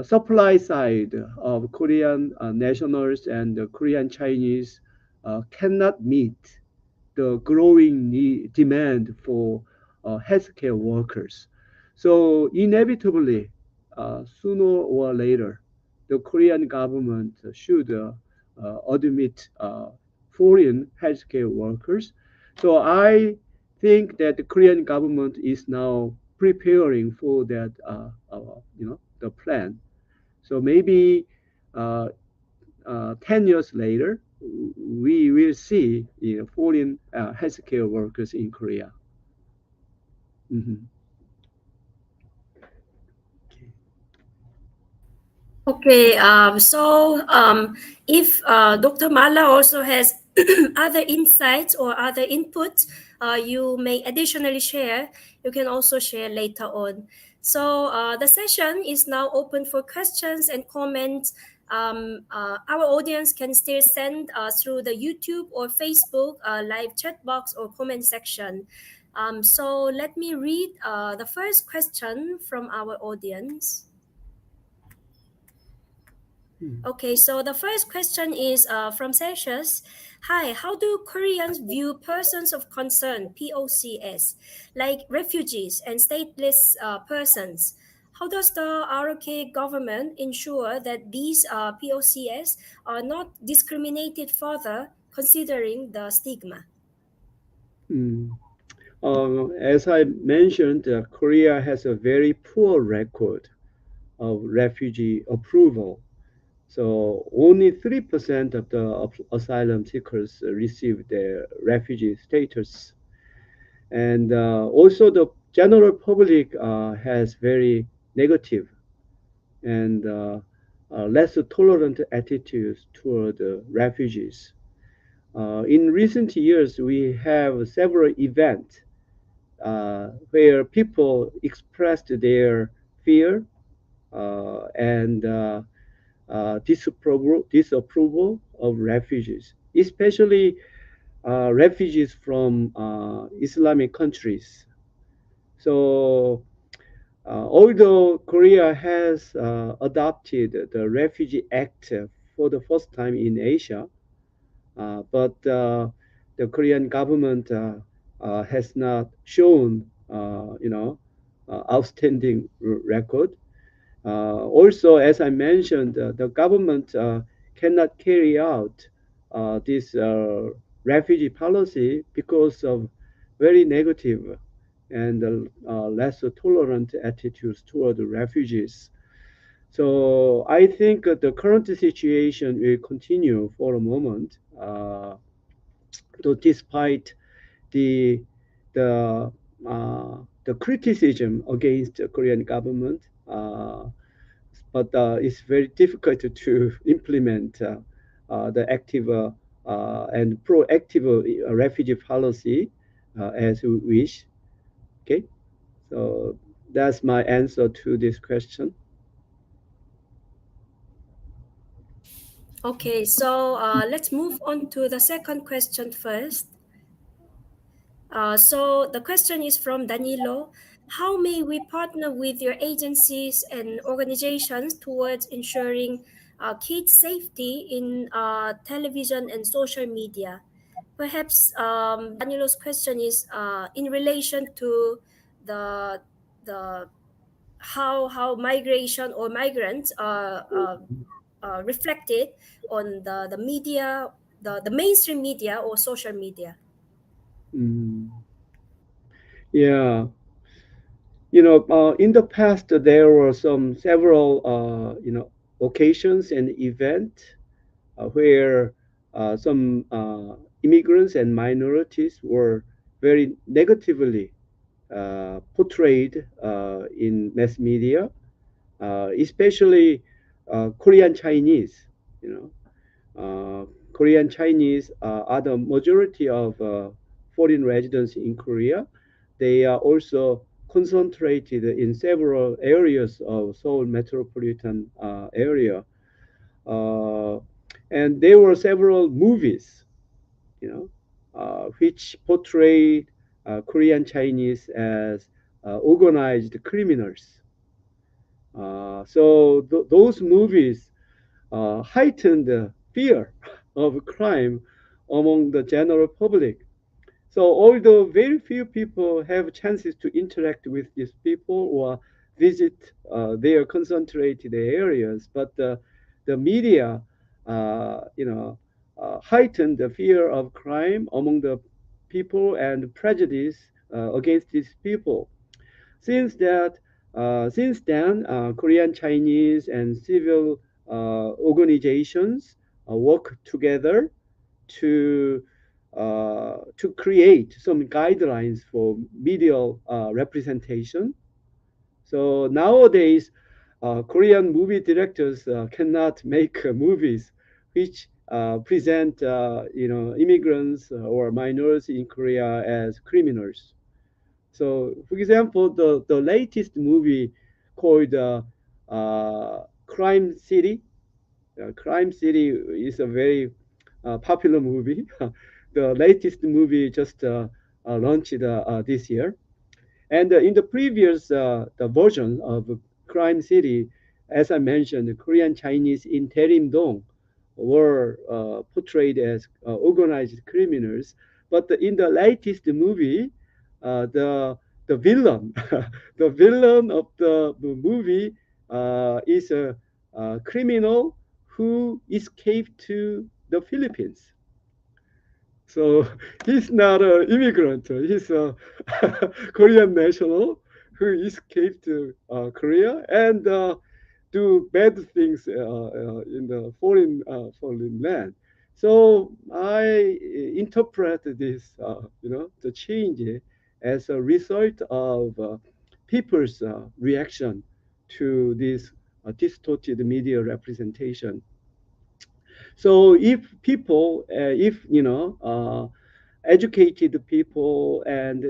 supply side of Korean nationals and Korean Chinese cannot meet the growing demand for healthcare workers. So inevitably, sooner or later, the Korean government should admit foreign healthcare workers. So I think that the Korean government is now preparing for that, the plan. So maybe uh, 10 years later, we will see foreign healthcare workers in Korea. Mhm. Okay, if Dr. Mala also has other insights or other inputs you may additionally share, you can also share later on. So the session is now open for questions and comments. Our audience can still send through the YouTube or Facebook live chat box or comment section. So let me read the first question from our audience. Okay, so the first question is from Celsius. Hi, how do Koreans view persons of concern, POCs, like refugees and stateless persons? How does the ROK government ensure that these POCs are not discriminated further, considering the stigma? Mm. As I mentioned, Korea has a very poor record of refugee approval. So only 3% of the asylum seekers receive their refugee status. And also the general public has very negative and less tolerant attitudes toward refugees. In recent years, we have several events where people expressed their fear and disapproval of refugees, especially refugees from Islamic countries. So, although Korea has adopted the Refugee Act for the first time in Asia, but the Korean government has not shown, outstanding record. Also, as I mentioned, the government cannot carry out this refugee policy because of very negative and less tolerant attitudes toward the refugees. So I think the current situation will continue for a moment, despite the the the criticism against the Korean government. But it's very difficult to implement the active and proactive refugee policy as we wish. Okay, so that's my answer to this question. Okay, so let's move on to the second question first. So the question is from Danilo. How may we partner with your agencies and organizations towards ensuring kids' safety in television and social media? Perhaps Danilo's question is in relation to the the how migration or migrants are reflected on the media, the mainstream media or social media. Mm, yeah, in the past there were some several occasions and events where some immigrants and minorities were very negatively portrayed in mass media, especially Korean Chinese. You Korean Chinese are the majority of foreign residents in Korea. They are also concentrated in several areas of Seoul metropolitan area. Uh, and there were several movies, which portrayed Korean Chinese as organized criminals. So those movies heightened the fear of crime among the general public. So although very few people have chances to interact with these people or visit their concentrated areas, but the media, heightened the fear of crime among the people and prejudice against these people. Since that, since then, Korean Chinese and civil organizations work together to create some guidelines for media representation. So nowadays, Korean movie directors cannot make movies which present immigrants or minorities in Korea as criminals. So, for example, the latest movie called Crime City. Crime City is a very popular movie. The latest movie just launched this year. And in the previous the version of Crime City, as I mentioned, the Korean Chinese in Daerim-dong were portrayed as organized criminals. But in the latest movie, the villain, the villain of the movie is a criminal who escaped to the Philippines. So he's not an immigrant. He's a Korean national who escaped to Korea and do bad things in the foreign land. So I interpret this, the change as a result of people's reaction to this distorted media representation. So if people, if educated people and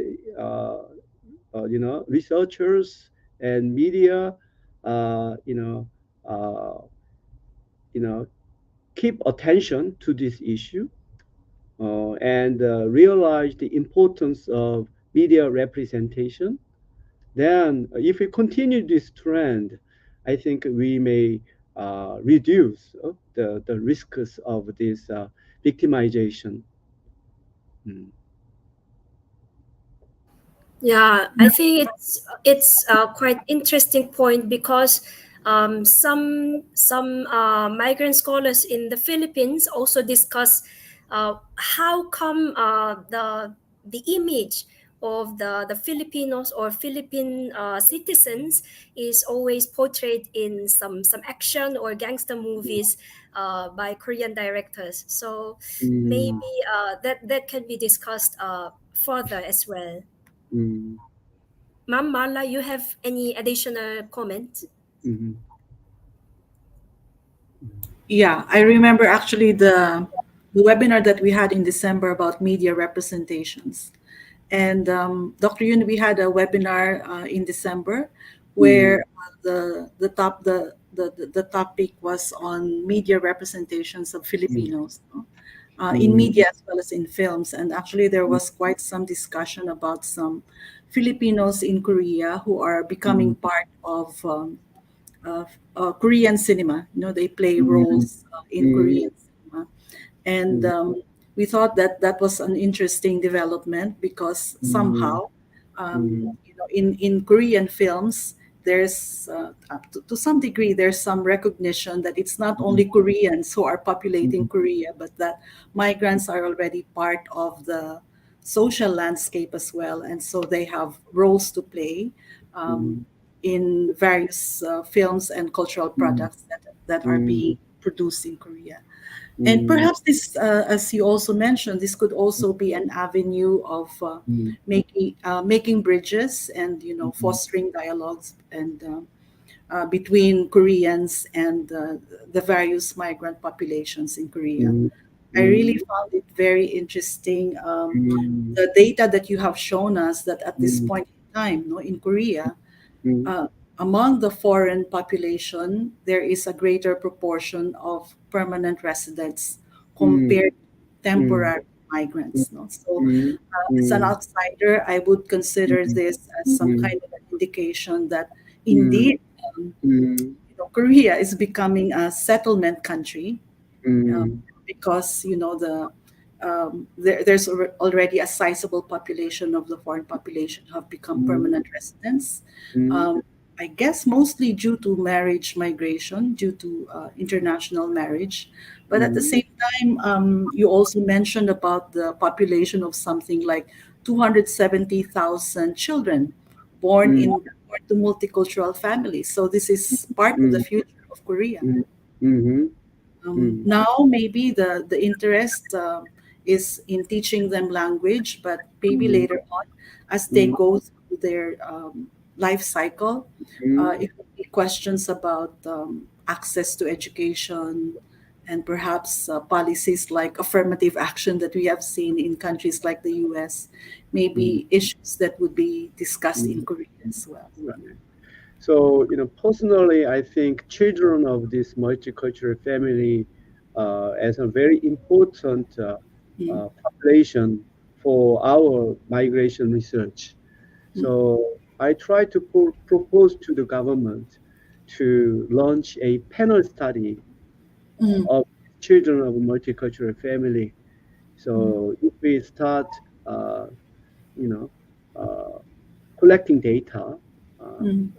researchers and media, uh, you know, uh, you know, keep attention to this issue and realize the importance of media representation, then if we continue this trend, I think we may reduce the risks of this victimization. Mm. Yeah, I think it's quite interesting point because some migrant scholars in the Philippines also discuss how come the image of the Filipinos or Philippine citizens is always portrayed in some action or gangster movies by Korean directors. So Mm, maybe that can be discussed further as well. mm, Ma'am Marla, you have any additional comments? mm, Yeah, I remember actually the webinar that we had in December about media representations. And Dr. Yun, we had a webinar in December mm, where the topic was on media representations of mm, Filipinos, no? In mm, media as well as in films. And actually, there was quite some discussion about some Filipinos in Korea who are becoming mm, part of Korean cinema. You know, they play mm, roles in mm, Korean cinema, and mm, we thought that that was an interesting development because mm, somehow, mm, in Korean films, there's to some degree there's some recognition that it's not only Koreans who are populating mm, Korea, but that migrants are already part of the social landscape as well, and so they have roles to play. Um, mm, in various films and cultural mm, products that are mm, being produced in Korea. And mm, perhaps this, as you also mentioned, this could also be an avenue of mm, making bridges and mm, fostering dialogues and between Koreans and the various migrant populations in Korea. mm, I really mm, found it very interesting. mm, The data that you have shown us that at this mm, point in time, no, in Korea, mm, uh, among the foreign population, there is a greater proportion of permanent residents mm, compared to mm, temporary migrants. No? So, mm, as an mm, outsider, I would consider mm, this as some mm, kind of an indication that mm, indeed, mm, Korea is becoming a settlement country uh, mm, because there's already a sizable population of the foreign population who have become mm, permanent residents. mm, Um, I guess mostly due to marriage migration, due to international marriage. But at the mm, same time, you also mentioned about the population of something like 270,000 children born mm, born to multicultural families. So this is part of the mm, future of Korea. mm, mhm, mm, Now, maybe the interest is in teaching them language, but maybe mm, later on, as they mm, go through their life cycle, mm, it will be questions about access to education and perhaps policies like affirmative action that we have seen in countries like the US, mm, maybe issues that would be discussed in mm. Korea as well. Right. So, personally, I think children of this multicultural family as a very important Mm, population for our migration research. mm, So I try to propose to the government to launch a panel study Mm. of children of multicultural family. So if we start, you know, uh, collecting data, uh, Mm.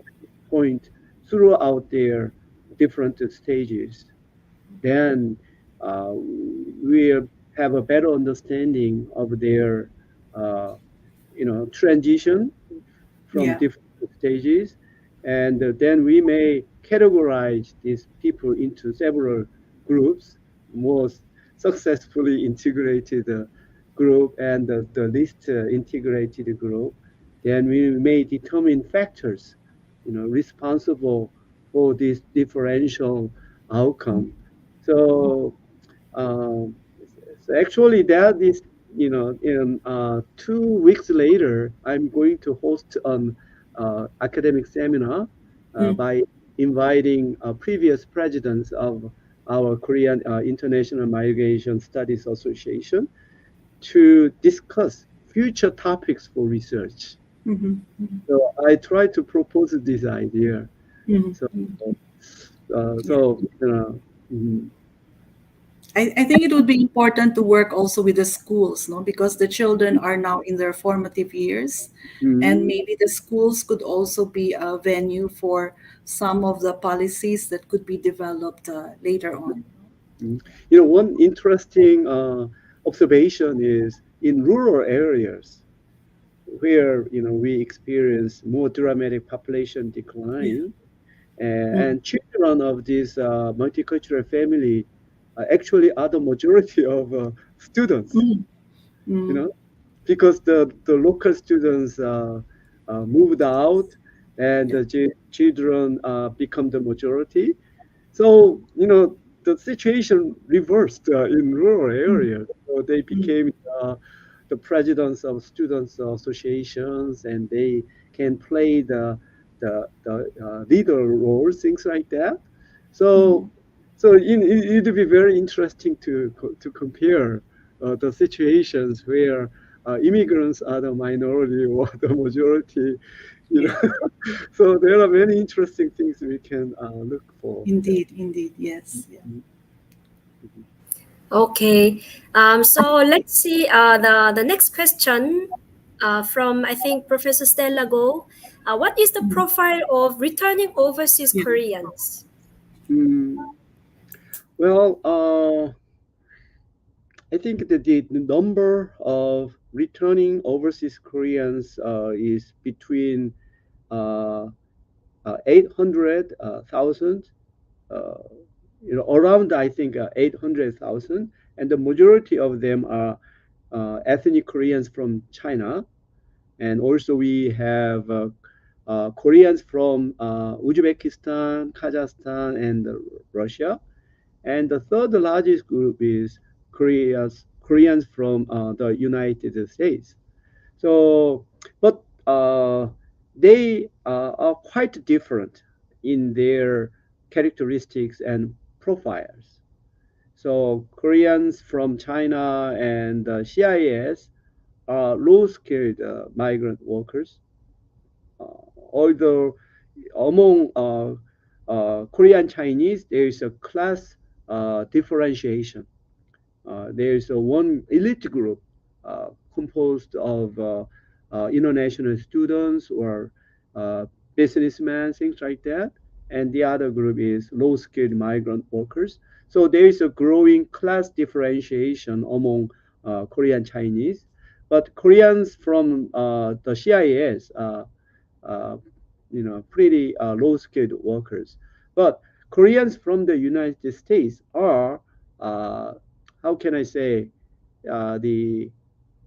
point throughout their different stages, then we'll have a better understanding of their, uh, transition from Yeah. different stages. And then we may categorize these people into several groups, more successfully integrated group and the least integrated group. Then we may determine factors, responsible for this differential outcome. So um, so actually, that is, in 2 weeks later, I'm going to host an academic seminar Mm. by inviting previous presidents of our Korean International Migration Studies Association to discuss future topics for research. Mhm. So I try to propose this idea. Mhm. So, Mhm. Yeah. so mhm, I think it would be important to work also with the schools, no, because the children are now in their formative years, and mhm. maybe the schools could also be a venue for some of the policies that could be developed later on. Mm. One interesting observation is in rural areas where we experience more dramatic population Yeah. decline, Mm. and children of this multicultural family actually are the majority of students. Mm. You Mm. know, because the local students moved out, and Yeah. the children become the majority. So, the situation reversed in rural Mm. areas. So they Mm. became the presidents of students associations, and they can play the leader role, things like that. Mm. So, it'd be very interesting to compare the situations where immigrants are the minority or the majority. You Yeah. know, so there are many interesting things we can look for. Indeed. Indeed. Yes. Yeah. Okay. So let's see the next question from, I think, Professor Stella Go. What is the Mm. profile of returning overseas Yeah. Koreans? Mm, well, I think that the number of returning overseas Koreans is between uh, 800,000, uh, around, I think, 800,000, and the majority of them are ethnic Koreans from China. And also we have Koreans from Uzbekistan, Kazakhstan, and Russia. And the third largest group is Koreans from the United States. So, but they are quite different in their characteristics and profiles. So Koreans from China and CIS are low-skilled migrant workers, although among Korean Chinese, there is a class differentiation. There is a one elite group composed of international students or uh, businessmen, things like that. And the other group is low-skilled migrant workers. So there is a growing class differentiation among Korean Chinese. But Koreans from the CIS, uh, pretty low-skilled workers. But Koreans from the United States are, uh, how can I say, the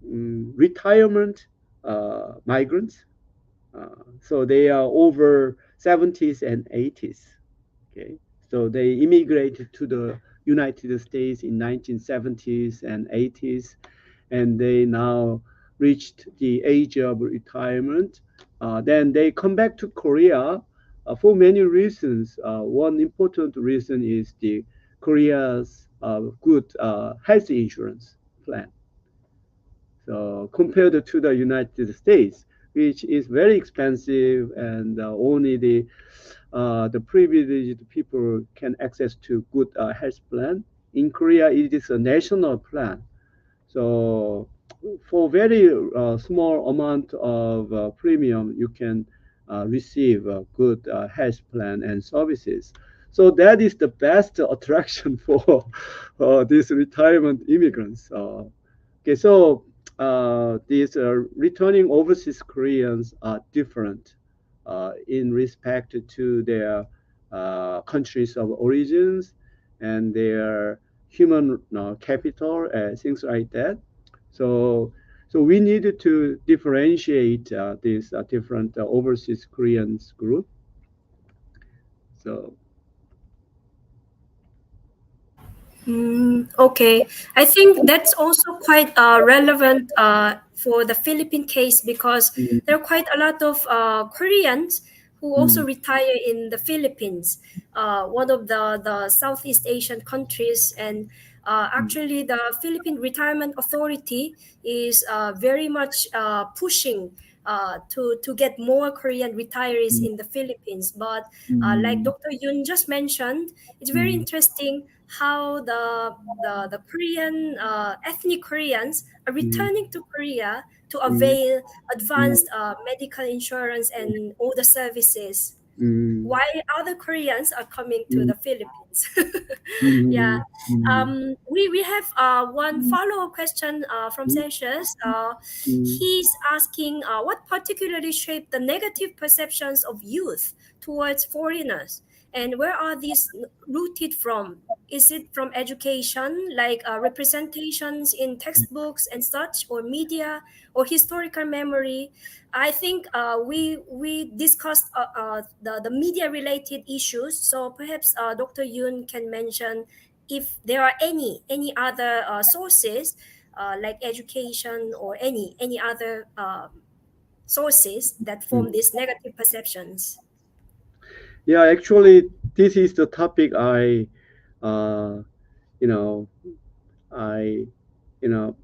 retirement migrants. So they are over 70s and 80s. Okay, so they immigrated to the United States in 1970s and 80s, and they now reached the age of retirement. Then they come back to Korea for many reasons. One important reason is the Korea's good health insurance plan. So compared to the United States, which is very expensive, and only the privileged people can access to good health plan. In Korea, it is a national plan. So for very small amount of premium, you can receive a good health plan and services. So that is the best attraction for these retirement immigrants. Okay, so these returning overseas Koreans are different in respect to their countries of origins and their human capital, things like that. So, so we needed to differentiate these different overseas Koreans group. So, Okay, I think that's also quite relevant for the Philippine case because mm, there are quite a lot of Koreans who also mm, retire in the Philippines, one of the Southeast Asian countries. And mm, actually, the Philippine Retirement Authority is very much pushing to get more Korean retirees mm, in the Philippines. But like mm, Dr. Yoon just mentioned, it's very mm, interesting how the Korean ethnic Koreans are mm, returning to Korea to mm, avail mm, advanced medical insurance and all the services, mm, while other Koreans are coming to mm, the Philippines. Yeah. mm, mm, We have one follow-up question from mm, Celsius. mm, He's asking what particularly shaped the negative perceptions of youth towards foreigners, and where are these rooted from? Is it from education, like representations in textbooks and such, or media, or historical memory? I think we discussed the media related issues. So perhaps Dr. Yoon can mention if there are any other sources like education or any other sources that mm. form these negative perceptions. Yeah, actually, this is the topic uh, you know, I, you know,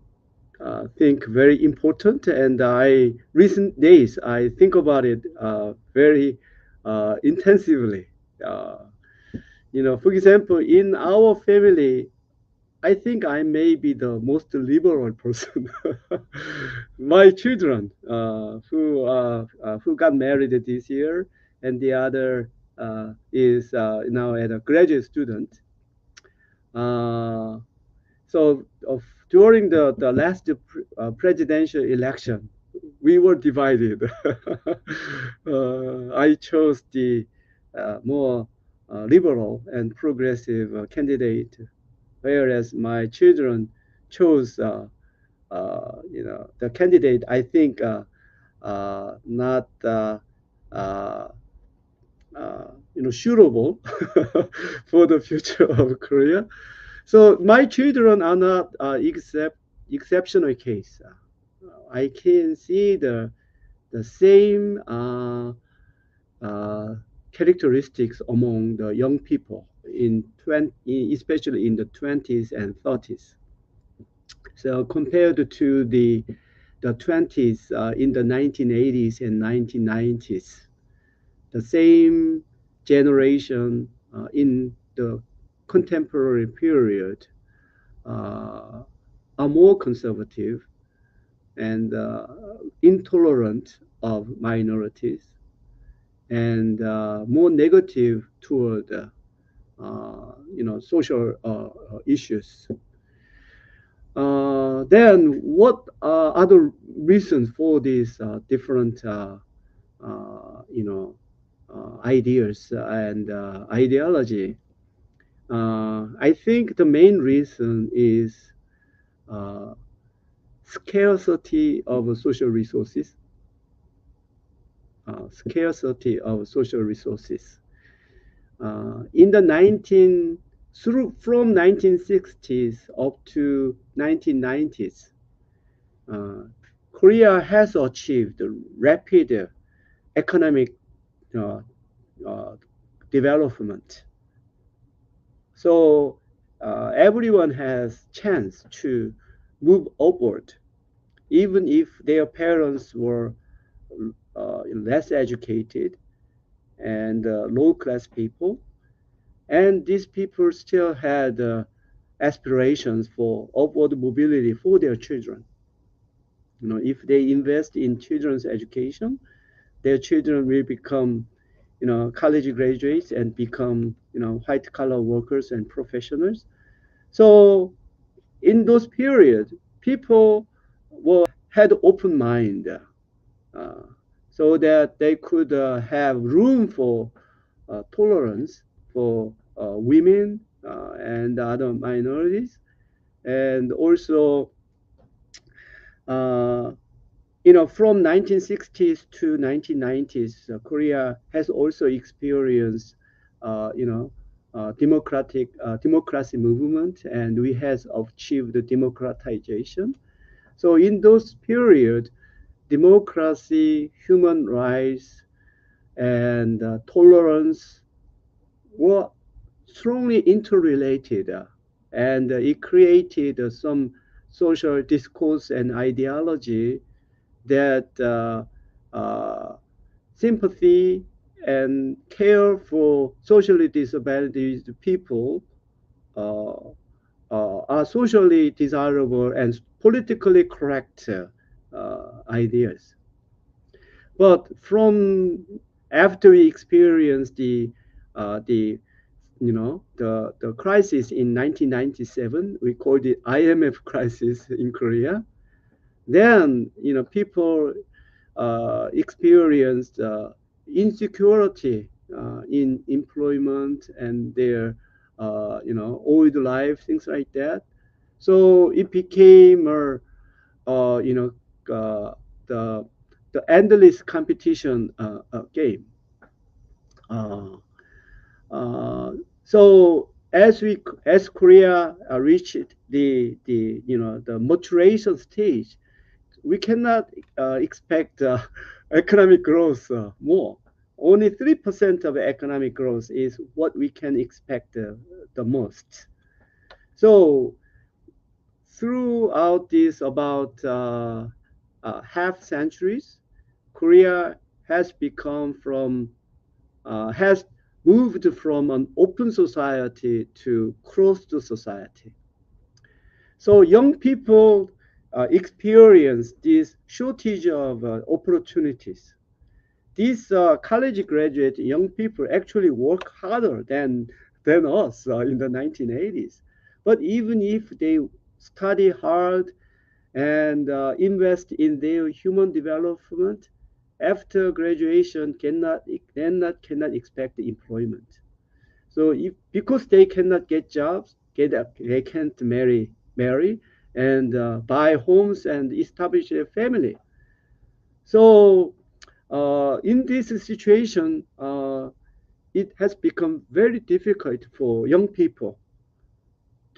think very important, and I recent days I think about it very intensively. Uh, for example, in our family, I think I may be the most liberal person. My children, who got married this year, and the other is now at a graduate student. Uh, so during the last presidential election, we were divided. I chose the more liberal and progressive candidate, whereas my children chose, the candidate I think not suitable for the future of Korea. So my children are not exceptional case. I can see the same uh, characteristics among the young people in 20, especially in the 20s and 30s. So compared to the 20s in the 1980s and 1990s, the same generation in the contemporary period uh, are more conservative and intolerant of minorities and more negative toward social issues. Then what are other reasons for these different ideas and ideology? I think the main reason is uh, scarcity of social resources. Scarcity of social resources. In the 1960s up to 1990s, uh, Korea has achieved rapid economic uh, uh, development. So everyone has chance to move upward, even if their parents were less educated and low-class people. And these people still had aspirations for upward mobility for their children. If they invest in children's education, their children will become, college graduates and become, white collar workers and professionals. So in those periods, people had open mind, so that they could have room for tolerance for women and other minorities, and also uh, from 1960s to 1990s, Korea has also experienced, democracy movement, and we has achieved democratization. So in those period, democracy, human rights, and tolerance were strongly interrelated, and it created some social discourse and ideology that sympathy and care for socially disadvantaged people uh, are socially desirable and politically correct ideas. But from after we experienced the the crisis in 1997, we called it IMF crisis in Korea. Then people experienced insecurity in employment and their old life, things like that. So it became uh, you know uh, the the endless competition game. Uh, uh, so as Korea reached the maturation stage, we cannot expect economic growth more. Only 3% of economic growth is what we can expect the most. So throughout this about half centuries, Korea has become has moved from an open society to closed society. So young people experience this shortage of opportunities. These college graduate young people actually work harder than us in the 1980s. But even if they study hard and invest in their human development, after graduation cannot expect employment. So if because they cannot get jobs, they can't marry and buy homes and establish a family. So in this situation, it has become very difficult for young people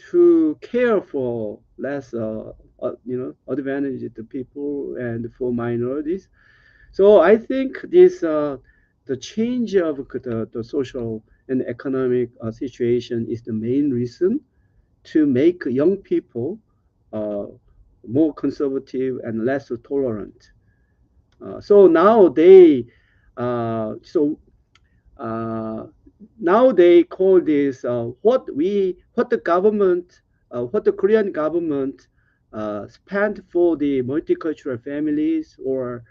to care for less, advantaged people and for minorities. So I think this the change of the social and economic situation is the main reason to make young people uh, more conservative and less tolerant. So now so uh, now they call this what the Korean government spent for the multicultural families or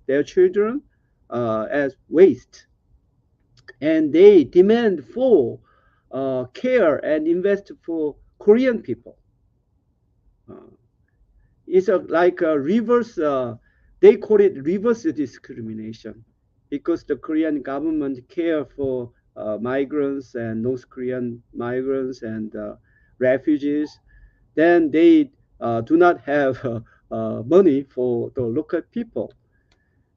their children as waste, and they demand for care and invest for Korean people. Uh, it's like a reverse. They call it reverse discrimination because the Korean government care for migrants and North Korean migrants and refugees. Then they do not have money for the local people.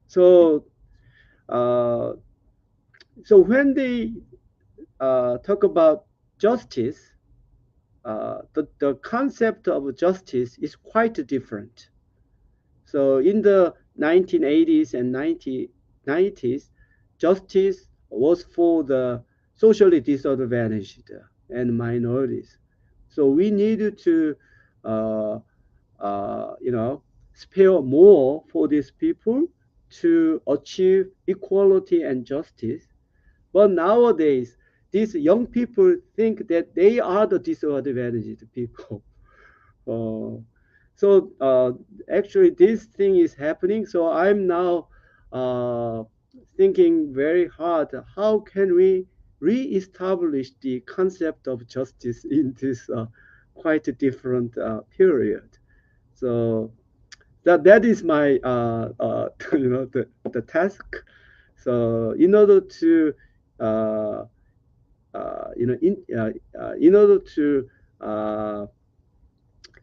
So, uh, so when they talk about justice, the concept of justice is quite different. So in the 1980s and 1990s, justice was for the socially disadvantaged and minorities. So we needed to, uh, you know, spare more for these people to achieve equality and justice. But nowadays, these young people think that they are the disadvantaged people. Uh, so actually, this thing is happening. So I'm now uh, thinking very hard. How can we re-establish the concept of justice in this quite different period? So that is my the task. So in order to uh, in order to uh,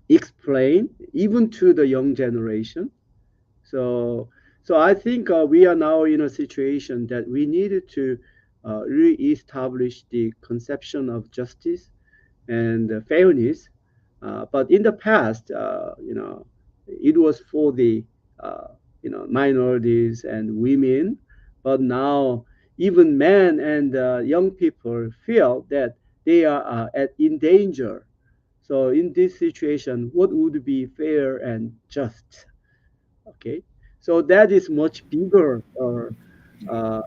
explain even to the young generation. So so I think we are now in a situation that we needed to re-establish the conception of justice and fairness. But in the past, it was for the minorities and women. But now even men and young people feel that they are in danger. So in this situation, what would be fair and just? Okay, so that is much bigger, or uh,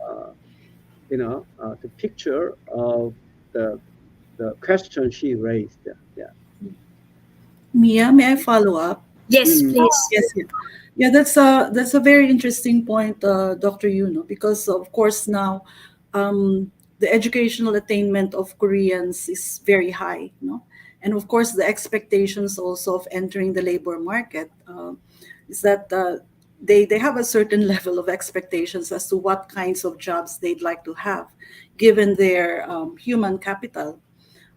the picture of the the question she raised. Yeah. Mia, may I follow up? Yes, Mm, please. Yes, yeah. Yeah, that's a very interesting point, Dr. Yuno, because of course now the educational attainment of Koreans is very high, and of course the expectations also of entering the labor market is that they have a certain level of expectations as to what kinds of jobs they'd like to have, given their human capital.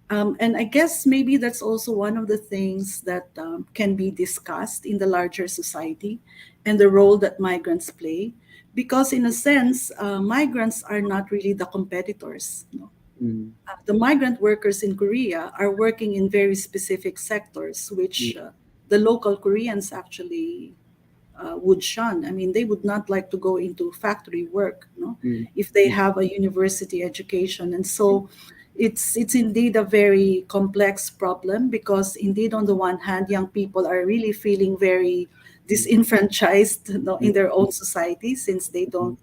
And I guess maybe that's also one of the things that can be discussed in the larger society and the role that migrants play. Because, in a sense, migrants are not really the competitors. mm, The migrant workers in Korea are working in very specific sectors, mm, which the local Koreans actually would shun. I mean, they would not like to go into factory work, mm, if they mm, have a university education. And so it's indeed a very complex problem because indeed on the one hand, young people are really feeling very disenfranchised, in their own society since mm,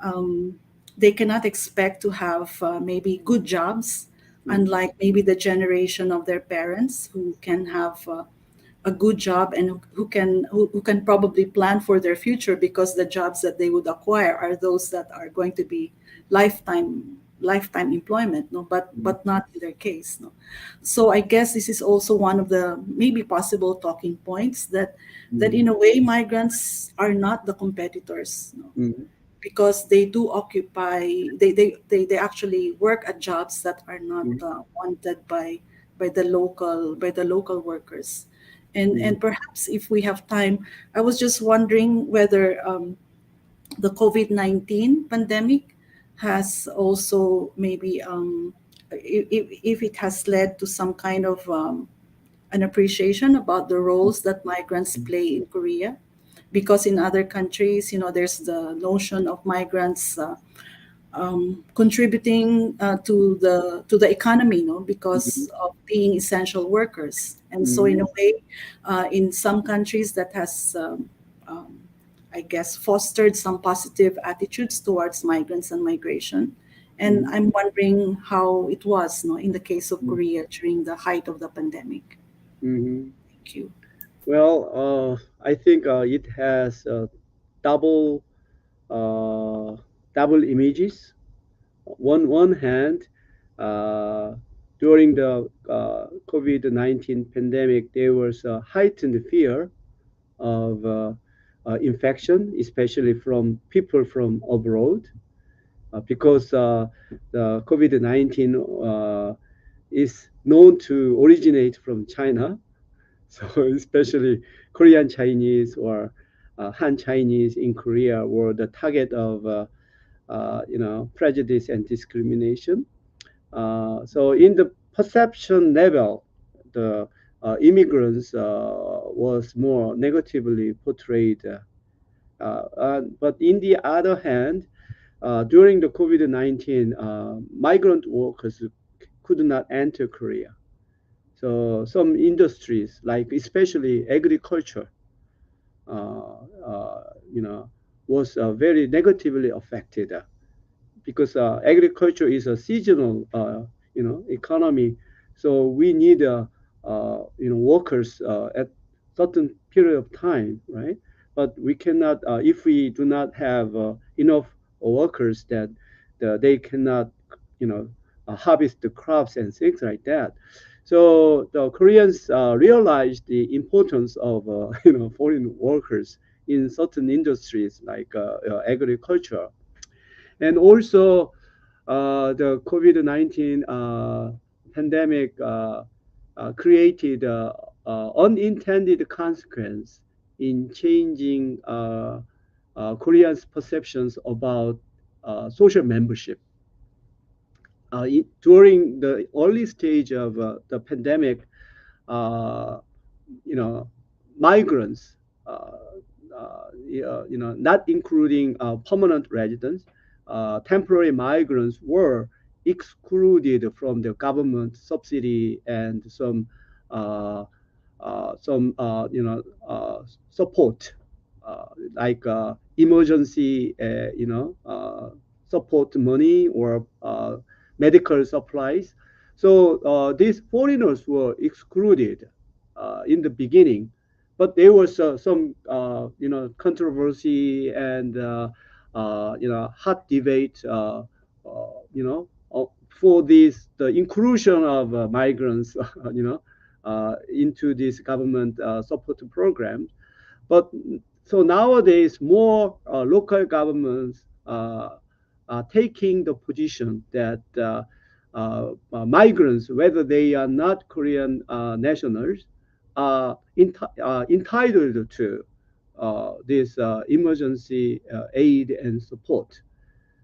um, they cannot expect to have maybe good jobs, mm, unlike maybe the generation of their parents who can have a good job and who can probably plan for their future because the jobs that they would acquire are those that are going to be lifetime employment, no, mm, but not in their case, no. So I guess this is also one of the maybe possible talking points that mm, in a way migrants are not the competitors, no, mm, because they do occupy they actually work at jobs that are not mm, wanted by the local workers. And perhaps if we have time, I was just wondering whether the COVID-19 pandemic has also maybe if it has led to some kind of an appreciation about the roles that migrants play in Korea, because in other countries, there's the notion of migrants contributing to the economy, mm, because of being essential workers. And so, in mm, a way, in some countries, that has, um, I guess, fostered some positive attitudes towards migrants and migration. And mm, I'm wondering how it was, in the case of mm, Korea during the height of the pandemic. mm. Thank you. Well, I think it has uh, double images. One hand, uh, during the COVID-19 pandemic, there was a heightened fear of infection, especially from people from abroad, because the COVID-19 is known to originate from China. So especially Korean Chinese or Han Chinese in Korea were the target of prejudice and discrimination. So in the perception level, the immigrants was more negatively portrayed. But in the other hand, during the COVID-19, migrant workers could not enter Korea. So some industries, like especially agriculture, was very negatively affected because agriculture is a seasonal, economy. So we need, workers at certain period of time, right? But we cannot, if we do not have enough workers, that they cannot, harvest the crops and things like that. So the Koreans realized the importance of, foreign workers in certain industries like agriculture. And also, the COVID-19 pandemic created unintended consequence in changing Koreans' perceptions about social membership. During the early stage of the pandemic, uh, you know, migrants, not including permanent residents, temporary migrants were excluded from the government subsidy and uh, support, like emergency, support money or medical supplies. So these foreigners were excluded in the beginning, but there was some controversy and hot debate for this the inclusion of migrants into this government support program. But so nowadays, more local governments are taking the position that migrants, whether they are not Korean nationals, are entitled to this emergency aid and support.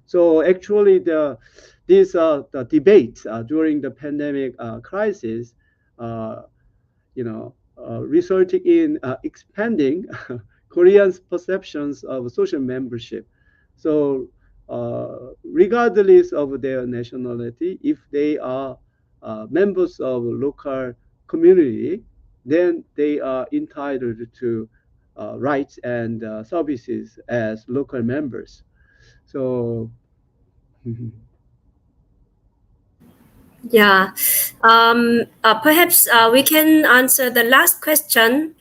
So actually, the debates during the pandemic crisis, uh, resulting in expanding Koreans' perceptions of social membership. So, regardless of their nationality, if they are members of local community, then they are entitled to rights and services as local members. So, Yeah. Perhaps we can answer the last question.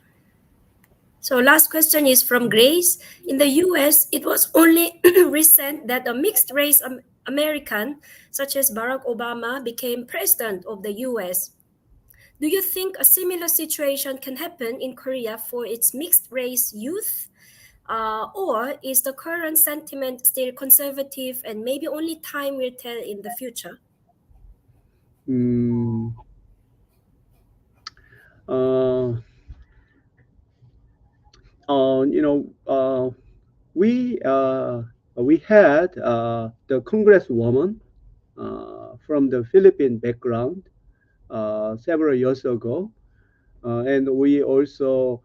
So, last question is from Grace. In the US, it was only recent that a mixed race American, such as Barack Obama, became president of the US. Do you think a similar situation can happen in Korea for its mixed race youth? Or is the current sentiment still conservative and maybe only time will tell in the future? mm, uh, uh, you know, uh, we had the congresswoman from the Philippine background several years ago, and we also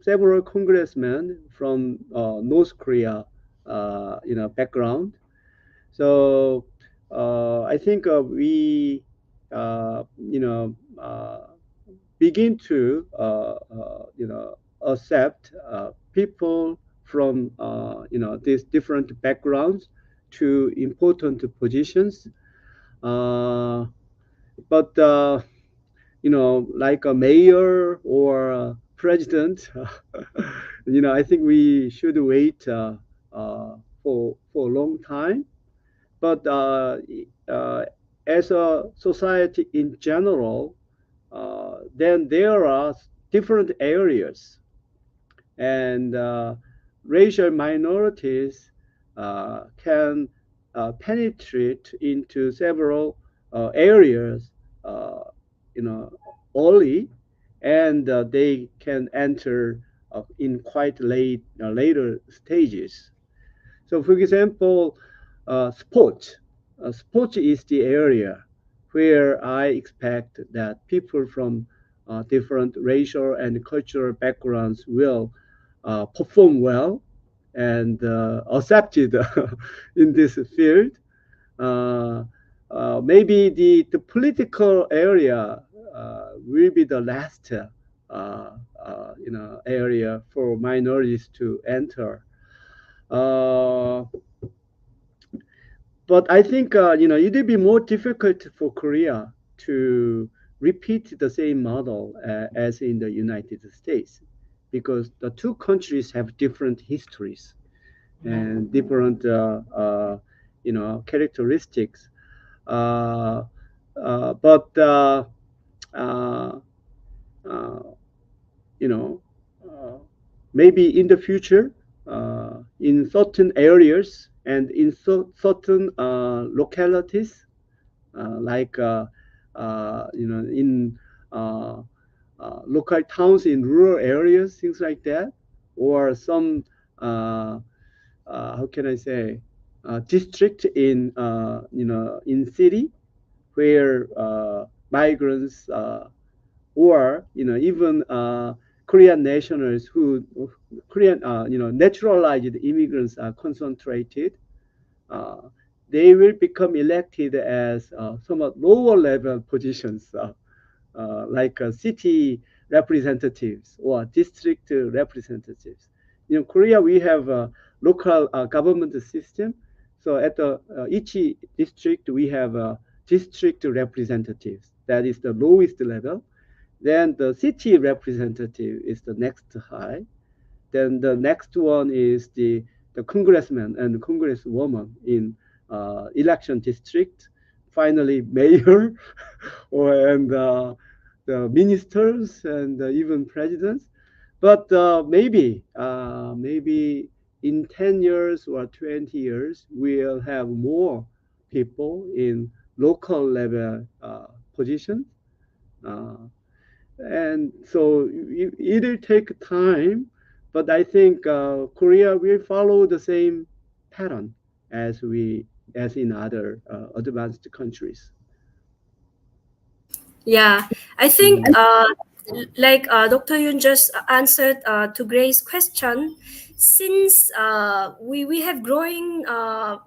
several congressmen from North Korea, background. So I think we, begin to accept people from these different backgrounds to important positions. Uh, but like a mayor or a president, I think we should wait for a long time. But as a society in general, then there are different areas, and racial minorities can penetrate into several areas, uh, you know, early, and they can enter in quite later stages. So, for example, sport. Sport is the area where I expect that people from different racial and cultural backgrounds will perform well and accepted in this field. Uh, Maybe the political area will be the last area for minorities to enter. Uh, but I think it'd be more difficult for Korea to repeat the same model as in the United States, because the two countries have different histories and different characteristics. Uh, but uh, uh, you know, uh, maybe in the future, in certain areas and in certain localities, like in uh, local towns in rural areas, things like that, or some how can I say district in in city where migrants or even Korean nationals who Korean naturalized immigrants are concentrated. Uh, they will become elected as somewhat lower level positions, like city representatives or district representatives. In Korea, we have a local government system. So at each district, we have district representatives. That is the lowest level. Then the city representative is the next high. Then the next one is the congressman and congresswoman in election district. Finally, mayor, and the ministers and even presidents. But maybe in 10 years or 20 years, we'll have more people in local level positions. Uh, and so it'll take time, but I think Korea will follow the same pattern as in other advanced countries. Yeah, I think Mm, like Dr. Yun just answered to Grace's question, since we have growing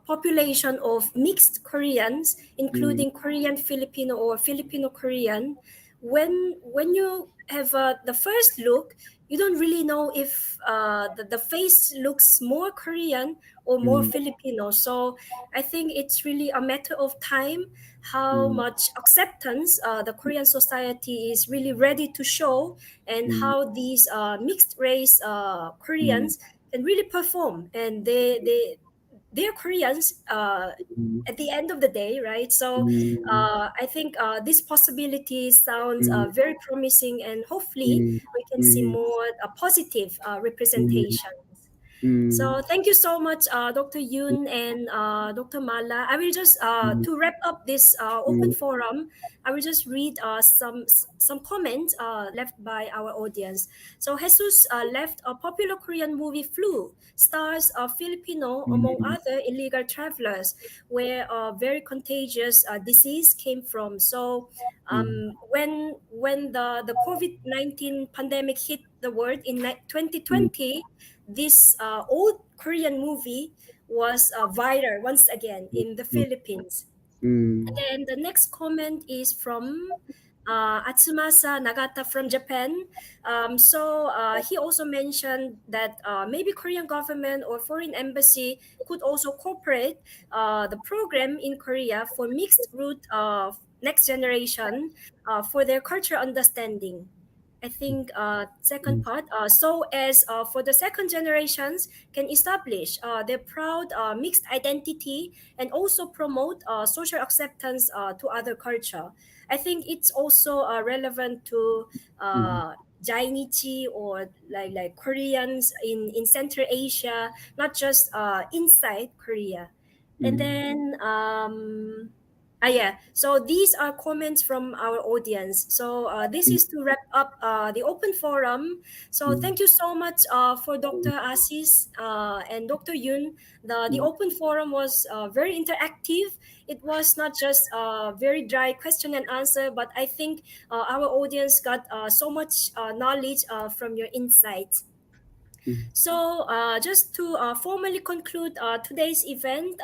population of mixed Koreans, mm, including Korean Filipino or Filipino Korean, when you have the first look, you don't really know if the face looks more Korean or more mm, Filipino. So I think it's really a matter of time how mm, much acceptance the Korean society is really ready to show, and mm, how these mixed race mm, Koreans can really perform, and they're Koreans mm, at the end of the day, right? So mm, I think this possibility sounds mm, very promising, and hopefully mm, we can see mm, more positive mm, representation. mm, So thank you so much, Dr. Yoon and Dr. Mala. I will just mm, to wrap up this open mm, forum. I will just read some comments left by our audience. So Jesus left a popular Korean movie Flu stars a Filipino among mm, other illegal travelers, where a very contagious disease came from. So mm, when the COVID-19 pandemic hit the world in mm, 2020, this old Korean movie was viral once again in the mm, Philippines. mm, And the next comment is from Atsumasa Nagata from Japan. So he also mentioned that maybe Korean government or foreign embassy could also cooperate the program in Korea for mixed root of next generation for their cultural understanding. I think second mm, part. So as for the second generations can establish their proud mixed identity and also promote social acceptance to other culture. I think it's also relevant to mm, Jainichi, or like Koreans in Central Asia, not just inside Korea. And mm, then yeah, so these are comments from our audience. So this mm, is to wrap up the open forum. So mm, thank you so much for Dr. Asis and Dr. Yun. The mm, open forum was very interactive. It was not just very dry question and answer, but I think our audience got so much knowledge from your insights. So just to formally conclude today's event,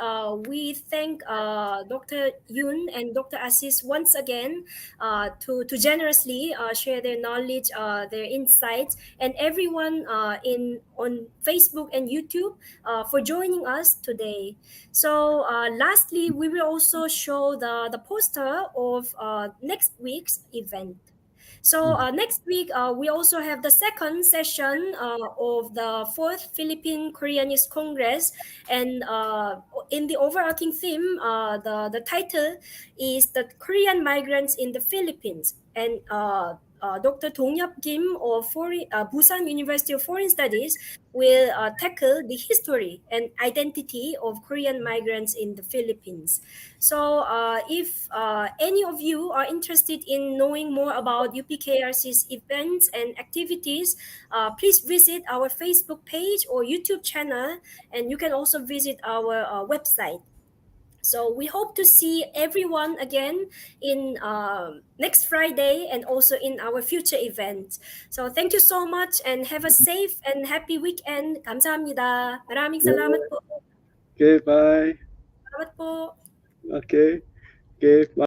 we thank Dr. Yoon and Dr. Assis once again to generously share their knowledge, their insights, and everyone on Facebook and YouTube for joining us today. So lastly, we will also show the poster of next week's event. So next week, we also have the second session of the fourth Philippine Koreanist Congress, and in the overarching theme, the title is the Korean migrants in the Philippines, and Dr. Dong-Yap Kim of Busan University of Foreign Studies will tackle the history and identity of Korean migrants in the Philippines. So if any of you are interested in knowing more about UPKRC's events and activities, please visit our Facebook page or YouTube channel, and you can also visit our website. So we hope to see everyone again in next Friday and also in our future events. So thank you so much and have a safe and happy weekend. 감사합니다. Maraming salamat po. Okay, bye. Salamat po. Okay, okay, bye.